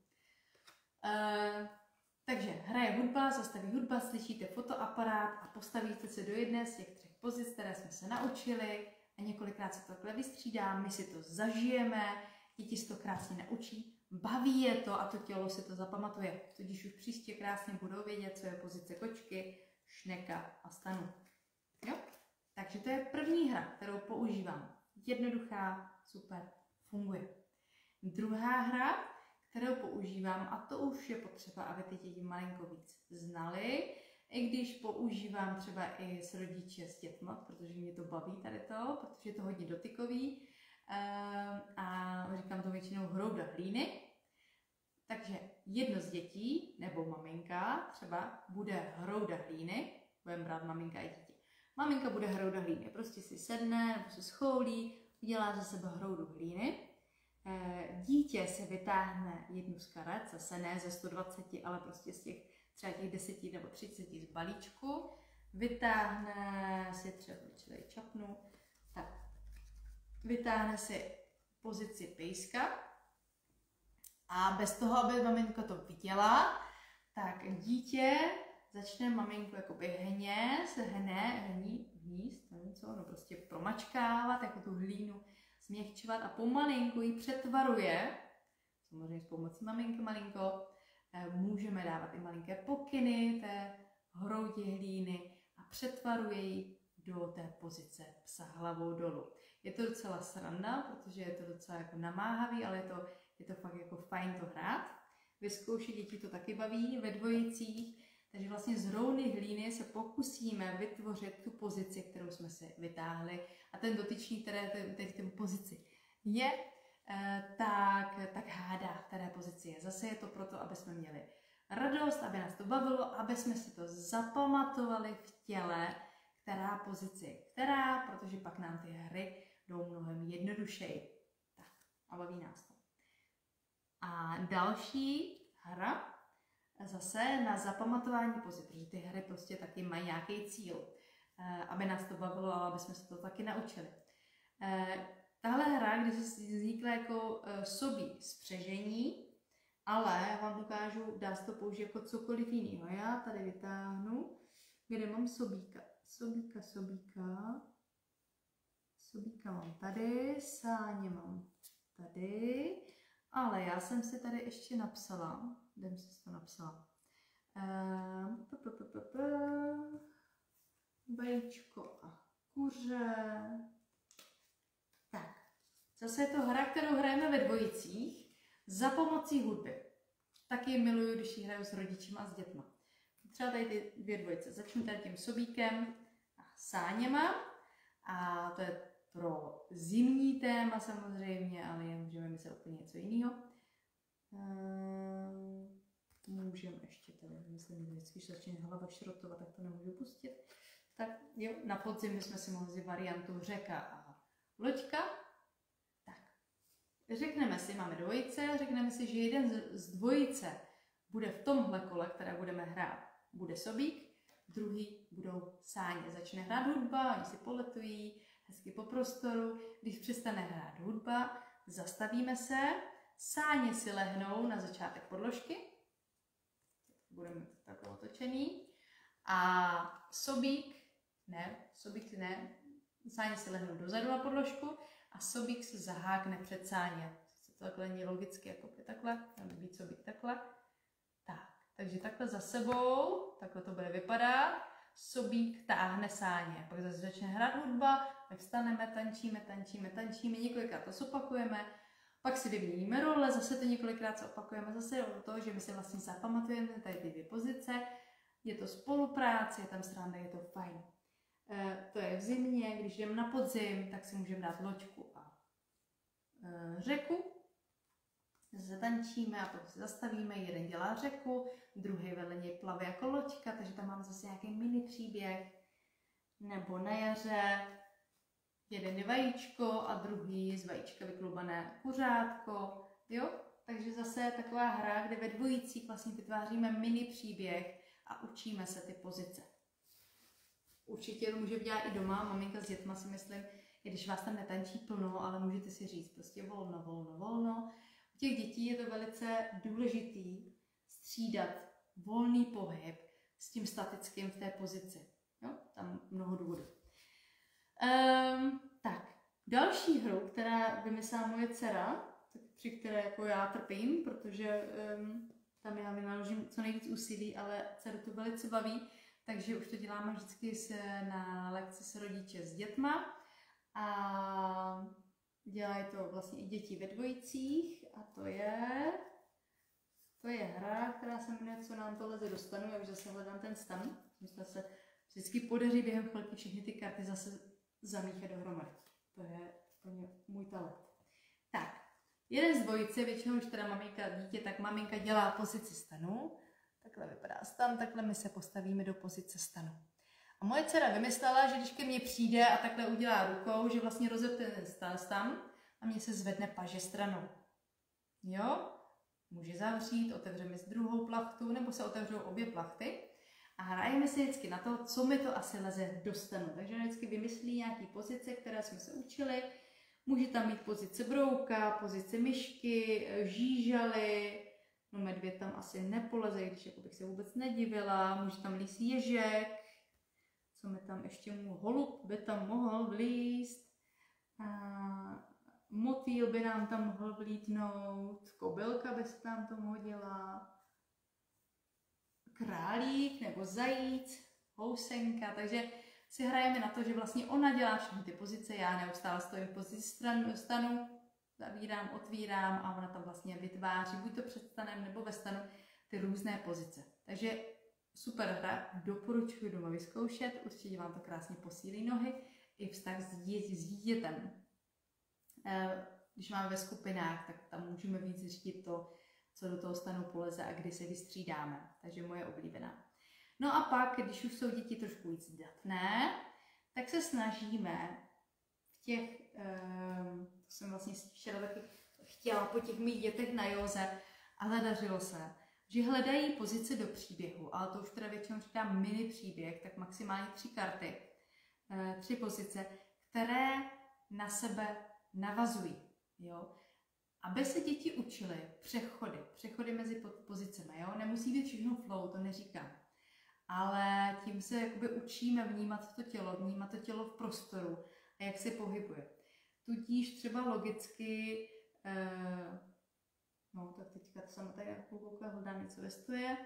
Takže hraje hudba, zastaví hudba, slyšíte fotoaparát a postavíte se do jedné z těch 3 pozic, které jsme se naučili a několikrát se to takhle vystřídá, my si to zažijeme, děti si to krásně naučí, baví je to a to tělo si to zapamatuje. Tudíž už příště krásně budou vědět, co je pozice kočky, šneka a stanu. Jo? Takže to je první hra, kterou používám. Jednoduchá, super, funguje. Druhá hra, kterou používám, a to už je potřeba, aby ty děti malinko víc znali, i když používám třeba i s rodiči s dětma, protože mě to baví tady to, protože je to hodně dotykový a říkám to většinou hrouda hlíny. Takže jedno z dětí, nebo maminka třeba, bude hrouda hlíny, budeme brát maminka i děti. Maminka bude hrouda hlíny, prostě si sedne nebo se schoulí, udělá za sebe hroudu hlíny. Dítě se vytáhne jednu z karet, zase ne ze 120, ale prostě z těch třeba těch 10 nebo 30 z balíčku. Vytáhne si třeba, čapnu, tak vytáhne si pozici pejska. A bez toho, aby maminka to viděla, tak dítě začne maminku jakoby hníst, no prostě promačkávat, jako tu hlínu změkčovat a pomalinku ji přetvaruje, samozřejmě s pomocí maminky malinko, můžeme dávat i malinké pokyny té hroudi hlíny a přetvaruje ji do té pozice psa hlavou dolů. Je to docela sranda, protože je to docela jako namáhavý, ale je to fakt jako fajn to hrát. Vyzkoušet, děti to taky baví ve dvojicích, takže vlastně z roudy hlíny se pokusíme vytvořit tu pozici, kterou jsme si vytáhli a ten dotyčný, který teď v té pozici je, tak hádá, v které pozici je. Zase je to proto, aby jsme měli radost, aby nás to bavilo, aby jsme si to zapamatovali v těle, která pozici, protože pak nám ty hry jdou mnohem jednodušeji. Tak, a baví nás to. A další hra, zase na zapamatování pozic, protože ty hry prostě taky mají nějaký cíl, aby nás to bavilo a aby jsme se to taky naučili. Tahle hra, kdy se vznikla jako sobí spřežení, ale vám ukážu, dá se to použít jako cokoliv jiného. Já tady vytáhnu, kde mám sobíka. Sobíka mám tady, sáně mám tady, ale já jsem si tady ještě napsala, kde jsem si to napsala, vajíčko a kuře. Tak, zase je to hra, kterou hrajeme ve dvojicích za pomocí hudby. Taky miluju, když ji hraju s rodičima a s dětma. Třeba tady ty dvě dvojice. Začnu tady tím sobíkem a sáněma. A to je pro zimní téma samozřejmě, ale můžeme myslet úplně něco jiného. Můžeme ještě tady, myslím, že vždycky, když začne hlava šrotovat, tak to nemůžu pustit. Tak jo, na podzim bychom si mohli vzít variantu řeka a loďka. Tak, řekneme si, máme dvojice, řekneme si, že jeden z dvojice bude v tomhle kole, které budeme hrát, bude sobík, druhý budou sáně. Začne hrát hudba, oni si poletují hezky po prostoru. Když přestane hrát hudba, zastavíme se, sáně si lehnou na začátek podložky, budeme takhle otočený, a sobík ne, sáně si lehnou dozadu na podložku a sobík se zahákne před sáně. To takhle není logicky jako takhle, může být sobík takhle. Tak, takže takhle za sebou, takhle to bude vypadat, sobík táhne sáně, pak zase začne hrát hudba, tak vstaneme, tančíme, několikrát to zopakujeme, pak si vyměníme role, zase to několikrát se opakujeme, zase o to, že my si vlastně zapamatujeme tady ty dvě pozice, je to spolupráce, je tam sranda, je to fajn. To je v zimě, když jdeme na podzim, tak si můžeme dát loďku a řeku. Zase tančíme a pak se zastavíme, jeden dělá řeku, druhý vedle něj plave jako loďka, takže tam máme zase nějaký mini příběh. Nebo na jaře jeden je vajíčko a druhý z vajíčka vyklubané kuřátko, jo? Takže zase taková hra, kde ve dvojicích vlastně vytváříme mini příběh a učíme se ty pozice. Určitě to může dělat i doma, maminka s dětma si myslím, i když vás tam netančí plno, ale můžete si říct prostě volno. U těch dětí je to velice důležitý střídat volný pohyb s tím statickým v té pozici. Jo? Tam mnoho důvodů. Tak, další hru, která vymyslela moje dcera, při které jako já trpím, protože tam já vynaložím co nejvíc úsilí, ale dceru to velice baví, takže už to děláme vždycky na lekci s rodiče s dětma a dělají to vlastně i děti ve dvojicích a to je hra, která se jmenuje Co nám to leze do stanu. Já už zase hledám ten stan. Myslím, se vždycky podaří během chvilky všechny ty karty zase zamíchat dohromady. To je úplně můj talent. Tak, jeden z dvojice, většinou už teda maminka dítě, tak maminka dělá pozici stanu. Takhle vypadá stan, takhle my se postavíme do pozice stanu. A moje dcera vymyslela, že když ke mně přijde a takhle udělá rukou, že vlastně rozepne ten stan a mě se zvedne paže stranou. Jo? Může zavřít, otevřeme si druhou plachtu, nebo se otevřou obě plachty a hrajeme si vždycky na to, co mi to asi leze do stanu. Takže vždycky vymyslí nějaký pozice, které jsme se učili, Může tam mít pozice brouka, pozice myšky, žížaly, no medvěd tam asi nepoleze, když jako bych se vůbec nedivila, může tam líst ježek, co mi tam ještě holub by tam mohl vlízt, motýl by nám tam mohl vlítnout, kobylka by se nám tam hodila, králík nebo zajíc, housenka, takže si hrajeme na to, že vlastně ona dělá všechny ty pozice, já neustále stojím v pozici stanu, zavírám, otvírám a ona tam vlastně vytváří buď to před stanem nebo ve stanu ty různé pozice. Takže super hra, doporučuji doma vyzkoušet, určitě vám to krásně posílí nohy i vztah s dítětem. Když máme ve skupinách, tak tam můžeme víc řídit to, co do toho stanu poleze a kdy se vystřídáme. Takže moje oblíbená. No a pak, když už jsou děti trošku víc zdatné, tak se snažíme v těch, to jsem vlastně včera taky chtěla po těch mých dětech na józe, ale dařilo se, že hledají pozice do příběhu, ale to už teda většinou říkám mini příběh, tak maximálně 3 karty, 3 pozice, které na sebe navazují, jo. Aby se děti učily přechody mezi pozicemi, jo. Nemusí být všechno flow, to neříkám. Ale tím se jakoby učíme vnímat to tělo v prostoru a jak se pohybuje. Tudíž třeba logicky, no tak teďka to jsem tady koukala, hledám něco ve stoje,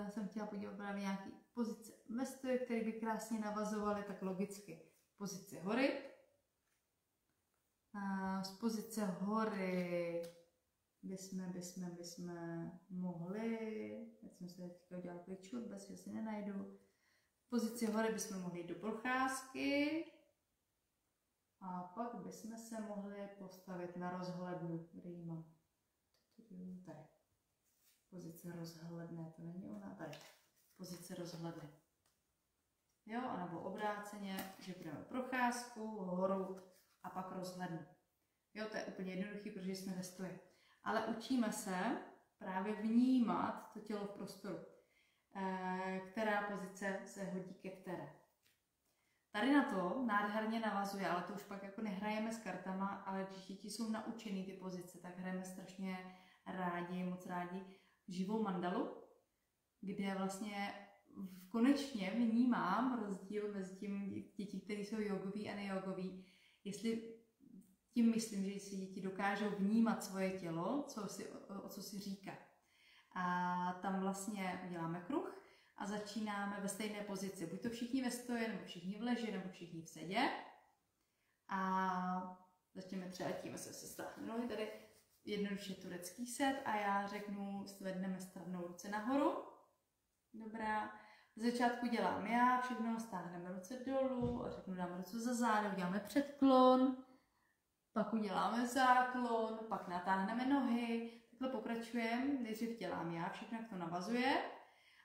jsem chtěla podívat právě nějaký pozice ve stoje, které by krásně navazovaly, tak logicky pozice hory. Z pozice hory bychom mohli, teď jsem se teďka udělala kličku, bez že si nenajdu. V pozici hory bychom mohli jít do procházky a pak bychom se mohli postavit na rozhlednu, kde ji mám. Tady. Pozice rozhledné, to není ona, tady. Pozice rozhledny. Jo, anebo obráceně, že budeme procházku, horu a pak rozhlednu. Jo, to je úplně jednoduchý, protože jsme ve stoji. Ale učíme se právě vnímat to tělo v prostoru. Která pozice se hodí ke které. Tady na to nádherně navazuje, ale to už pak jako nehrajeme s kartama, ale když děti jsou naučený ty pozice, tak hrajeme strašně moc rádi živou mandalu, kde vlastně konečně vnímám rozdíl mezi tím děti, které jsou jogoví a nejogoví, jestli tím myslím, že si děti dokážou vnímat svoje tělo, o co si říká. A tam vlastně uděláme kruh a začínáme ve stejné pozici. Buď to všichni ve stoje, nebo všichni v leži, nebo všichni v sedě. A začneme třeba tím, se stáhne nohy, tady jednoduše turecký set a já řeknu, zvedneme stranou ruce nahoru. Dobrá. V začátku dělám já, všechno stáhneme ruce dolů a řeknu, dáme ruce za záda, uděláme předklon. Pak uděláme záklon, pak natáhneme nohy, takhle pokračujeme, nejdřív dělám já, všechno jak to navazuje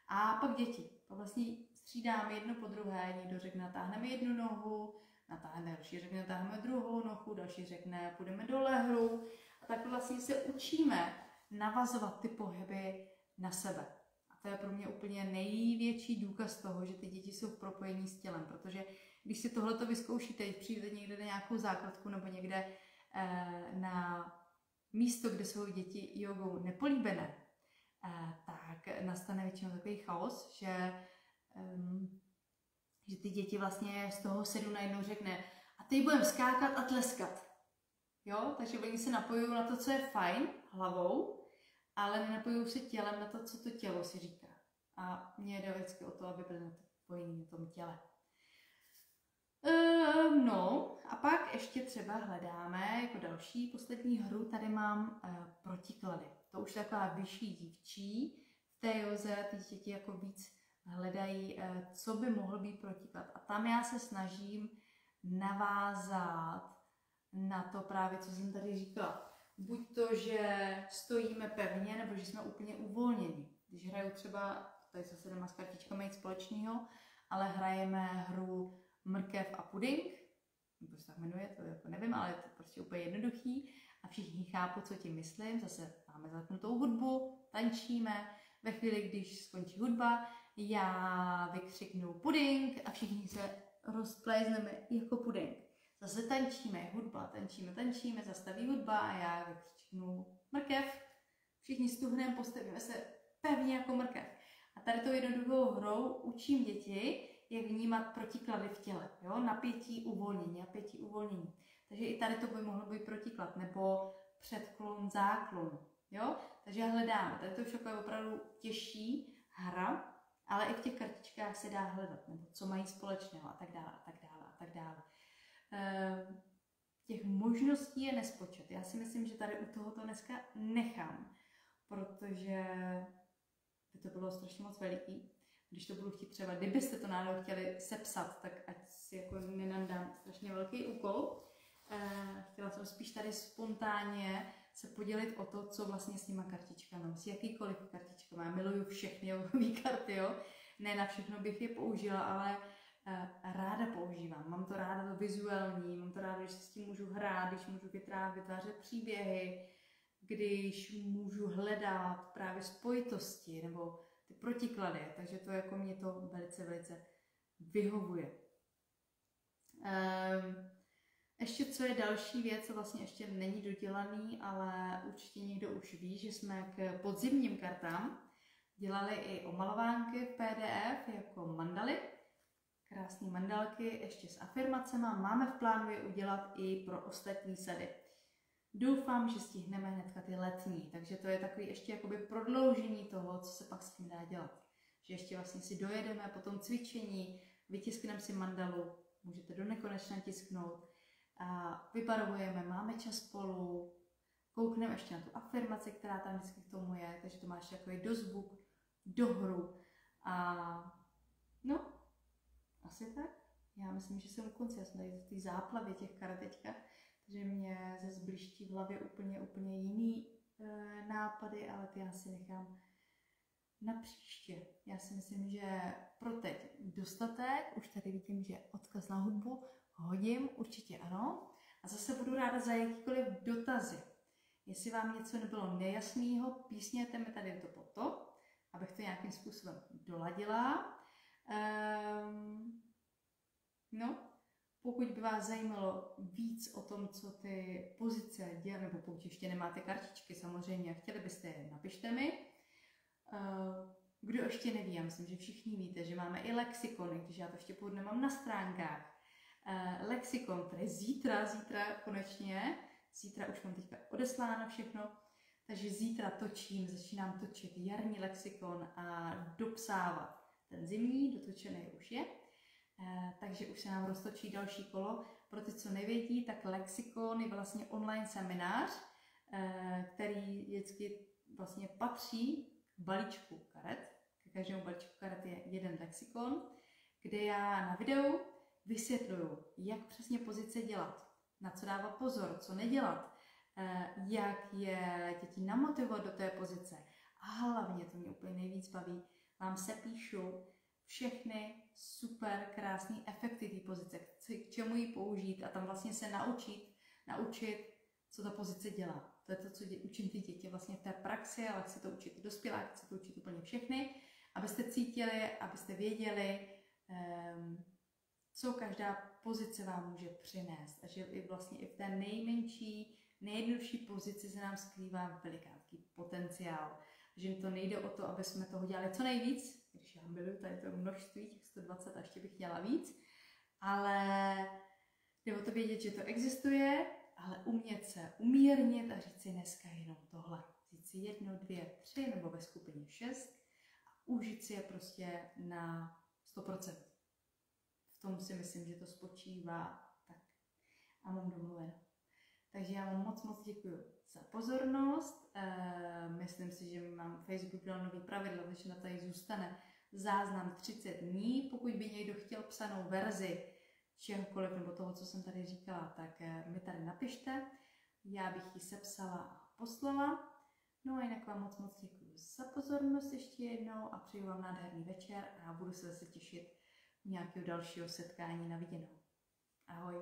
a pak děti. Pak vlastně střídáme jedno po druhé, někdo řekne natáhneme jednu nohu, natáhneme, další řekne natáhneme druhou nohu, další řekne půjdeme do lehru a tak vlastně se učíme navazovat ty pohyby na sebe. A to je pro mě úplně největší důkaz toho, že ty děti jsou v propojení s tělem, protože když si tohleto vyzkoušíte, když přijdete někde na nějakou základku nebo někde na místo, kde jsou děti jogou nepolíbené, tak nastane většinou takový chaos, že ty děti vlastně z toho sedu najednou řekne a teď budeme skákat a tleskat. Jo? Takže oni se napojují na to, co je fajn hlavou, ale nenapojují se tělem na to, co to tělo si říká. A mně jde vždycky o to, aby byly napojení na tom těle. No a pak ještě třeba hledáme jako další poslední hru, tady mám protiklady. To už je taková vyšší dívčí. V té józe ty děti jako víc hledají, co by mohl být protiklad. A tam já se snažím navázat na to právě, co jsem tady říkala. Buď to, že stojíme pevně, nebo že jsme úplně uvolněni. Když hraju třeba, tady zase nemá s kartičkami nic společného, ale hrajeme hru Mrkev a puding, nebo se tak jmenuje, to jako nevím, ale je to prostě úplně jednoduchý a všichni chápou, co tím myslím. Zase máme zapnutou hudbu, tančíme. Ve chvíli, když skončí hudba, já vykřiknu puding a všichni se rozplézneme jako puding. Zase tančíme, hudba, tančíme, zastaví hudba a já vykřiknu mrkev. Všichni stuhneme, postavíme se pevně jako mrkev. A tady tou jednoduchou hrou učím děti, jak vnímat protiklady v těle. Jo? Napětí, uvolnění. Takže i tady to by mohlo být protiklad, nebo předklon, záklon. Jo? Takže hledáme. Tady to všechno je opravdu těžší hra, ale i v těch kartičkách se dá hledat, nebo co mají společného a tak dále. Těch možností je nespočet. Já si myslím, že tady u tohoto dneska nechám, protože by to bylo strašně moc veliký. Když to budu chtít třeba, kdybyste to náhodou chtěli sepsat, tak ať si jako nenadám strašně velký úkol. Chtěla jsem spíš tady spontánně se podělit o to, co vlastně s těma kartičkami, s jakýkoliv kartičkami. Já miluju všechny jogové karty, jo. Ne na všechno bych je použila, ale ráda používám. Mám to ráda to vizuální, mám to ráda, když se s tím můžu hrát, když můžu vytvářet příběhy, když můžu hledat právě spojitosti nebo ty protiklady. Takže to jako mě to velice, velice vyhovuje. Ještě co je další věc, co vlastně ještě není dodělaný, ale určitě někdo už ví, že jsme k podzimním kartám dělali i omalovánky v PDF jako mandaly. Krásné mandalky ještě s afirmacemi. Máme v plánu je udělat i pro ostatní sady. Doufám, že stihneme hnedka ty letní, takže to je takový ještě jakoby prodloužení toho, co se pak s tím dá dělat. Že ještě vlastně si dojedeme po tom cvičení, vytiskneme si mandalu, můžete do nekonečna tisknout, a vybarvujeme, máme čas spolu, koukneme ještě na tu afirmaci, která tam vždycky k tomu je, takže to máš jako dozvuk, do hru a no, asi tak. Já myslím, že jsem u konce, já jsem tady v té záplavě těch karet teďka, takže mě zase bliští v hlavě úplně jiný nápady, ale ty já si nechám na příště. Já si myslím, že pro teď dostatek, už tady vidím, že odkaz na hudbu hodím, určitě ano. A zase budu ráda za jakýkoliv dotazy. Jestli vám něco nebylo nejasného, písněte mi tady to pod to, abych to nějakým způsobem doladila. No, pokud by vás zajímalo víc o tom, co ty pozice dělají, nebo pokud ještě nemáte kartičky samozřejmě, chtěli byste je, napište mi. Kdo ještě neví, já myslím, že všichni víte, že máme i lexikony, když já to ještě půjdu nemám na stránkách. Lexikon, který zítra konečně, zítra už mám teďka odesláno všechno, takže zítra začínám točit jarní lexikon a dopsávat. Ten zimní, dotočený už je, takže už se nám roztočí další kolo. Pro ty, co nevědí, tak lexikon je vlastně online seminář, který vždycky vlastně patří k balíčku karet. Ke každému balíčku karet je jeden lexikon, kde já na videu vysvětluju, jak přesně pozice dělat, na co dávat pozor, co nedělat, jak je děti namotivovat do té pozice. A hlavně, to mě úplně nejvíc baví, vám se píšu všechny super krásné efekty té pozice, k čemu ji použít a tam vlastně se naučit, co ta pozice dělá. To je to, co učím ty děti vlastně v té praxi, ale chci to učit i dospěláky, chci to učit úplně všechny, abyste cítili, abyste věděli, co každá pozice vám může přinést a že i vlastně i v té nejmenší, nejjednodušší pozici se nám skrývá velikánský potenciál. Že to nejde o to, aby jsme toho dělali co nejvíc, když já miluji tady to množství, těch 120 a ještě bych chtěla víc, ale jde o to vědět, že to existuje, ale umět se umírnit a říct si dneska jenom tohle. Říct si 1, 2, 3 nebo ve skupině 6 a užít si je prostě na 100%. V tom si myslím, že to spočívá tak. A mám domluveno. Takže já vám moc děkuji za pozornost. Myslím si, že mám Facebook dal nový pravidla, takže na tady zůstane záznam 30 dní. Pokud by někdo chtěl psanou verzi čehokoliv nebo toho, co jsem tady říkala, tak mi tady napište. Já bych ji sepsala a poslala. No a jinak vám moc děkuji za pozornost ještě jednou a přeju vám nádherný večer a budu se zase těšit u nějakého dalšího setkání. Na viděnou. Ahoj.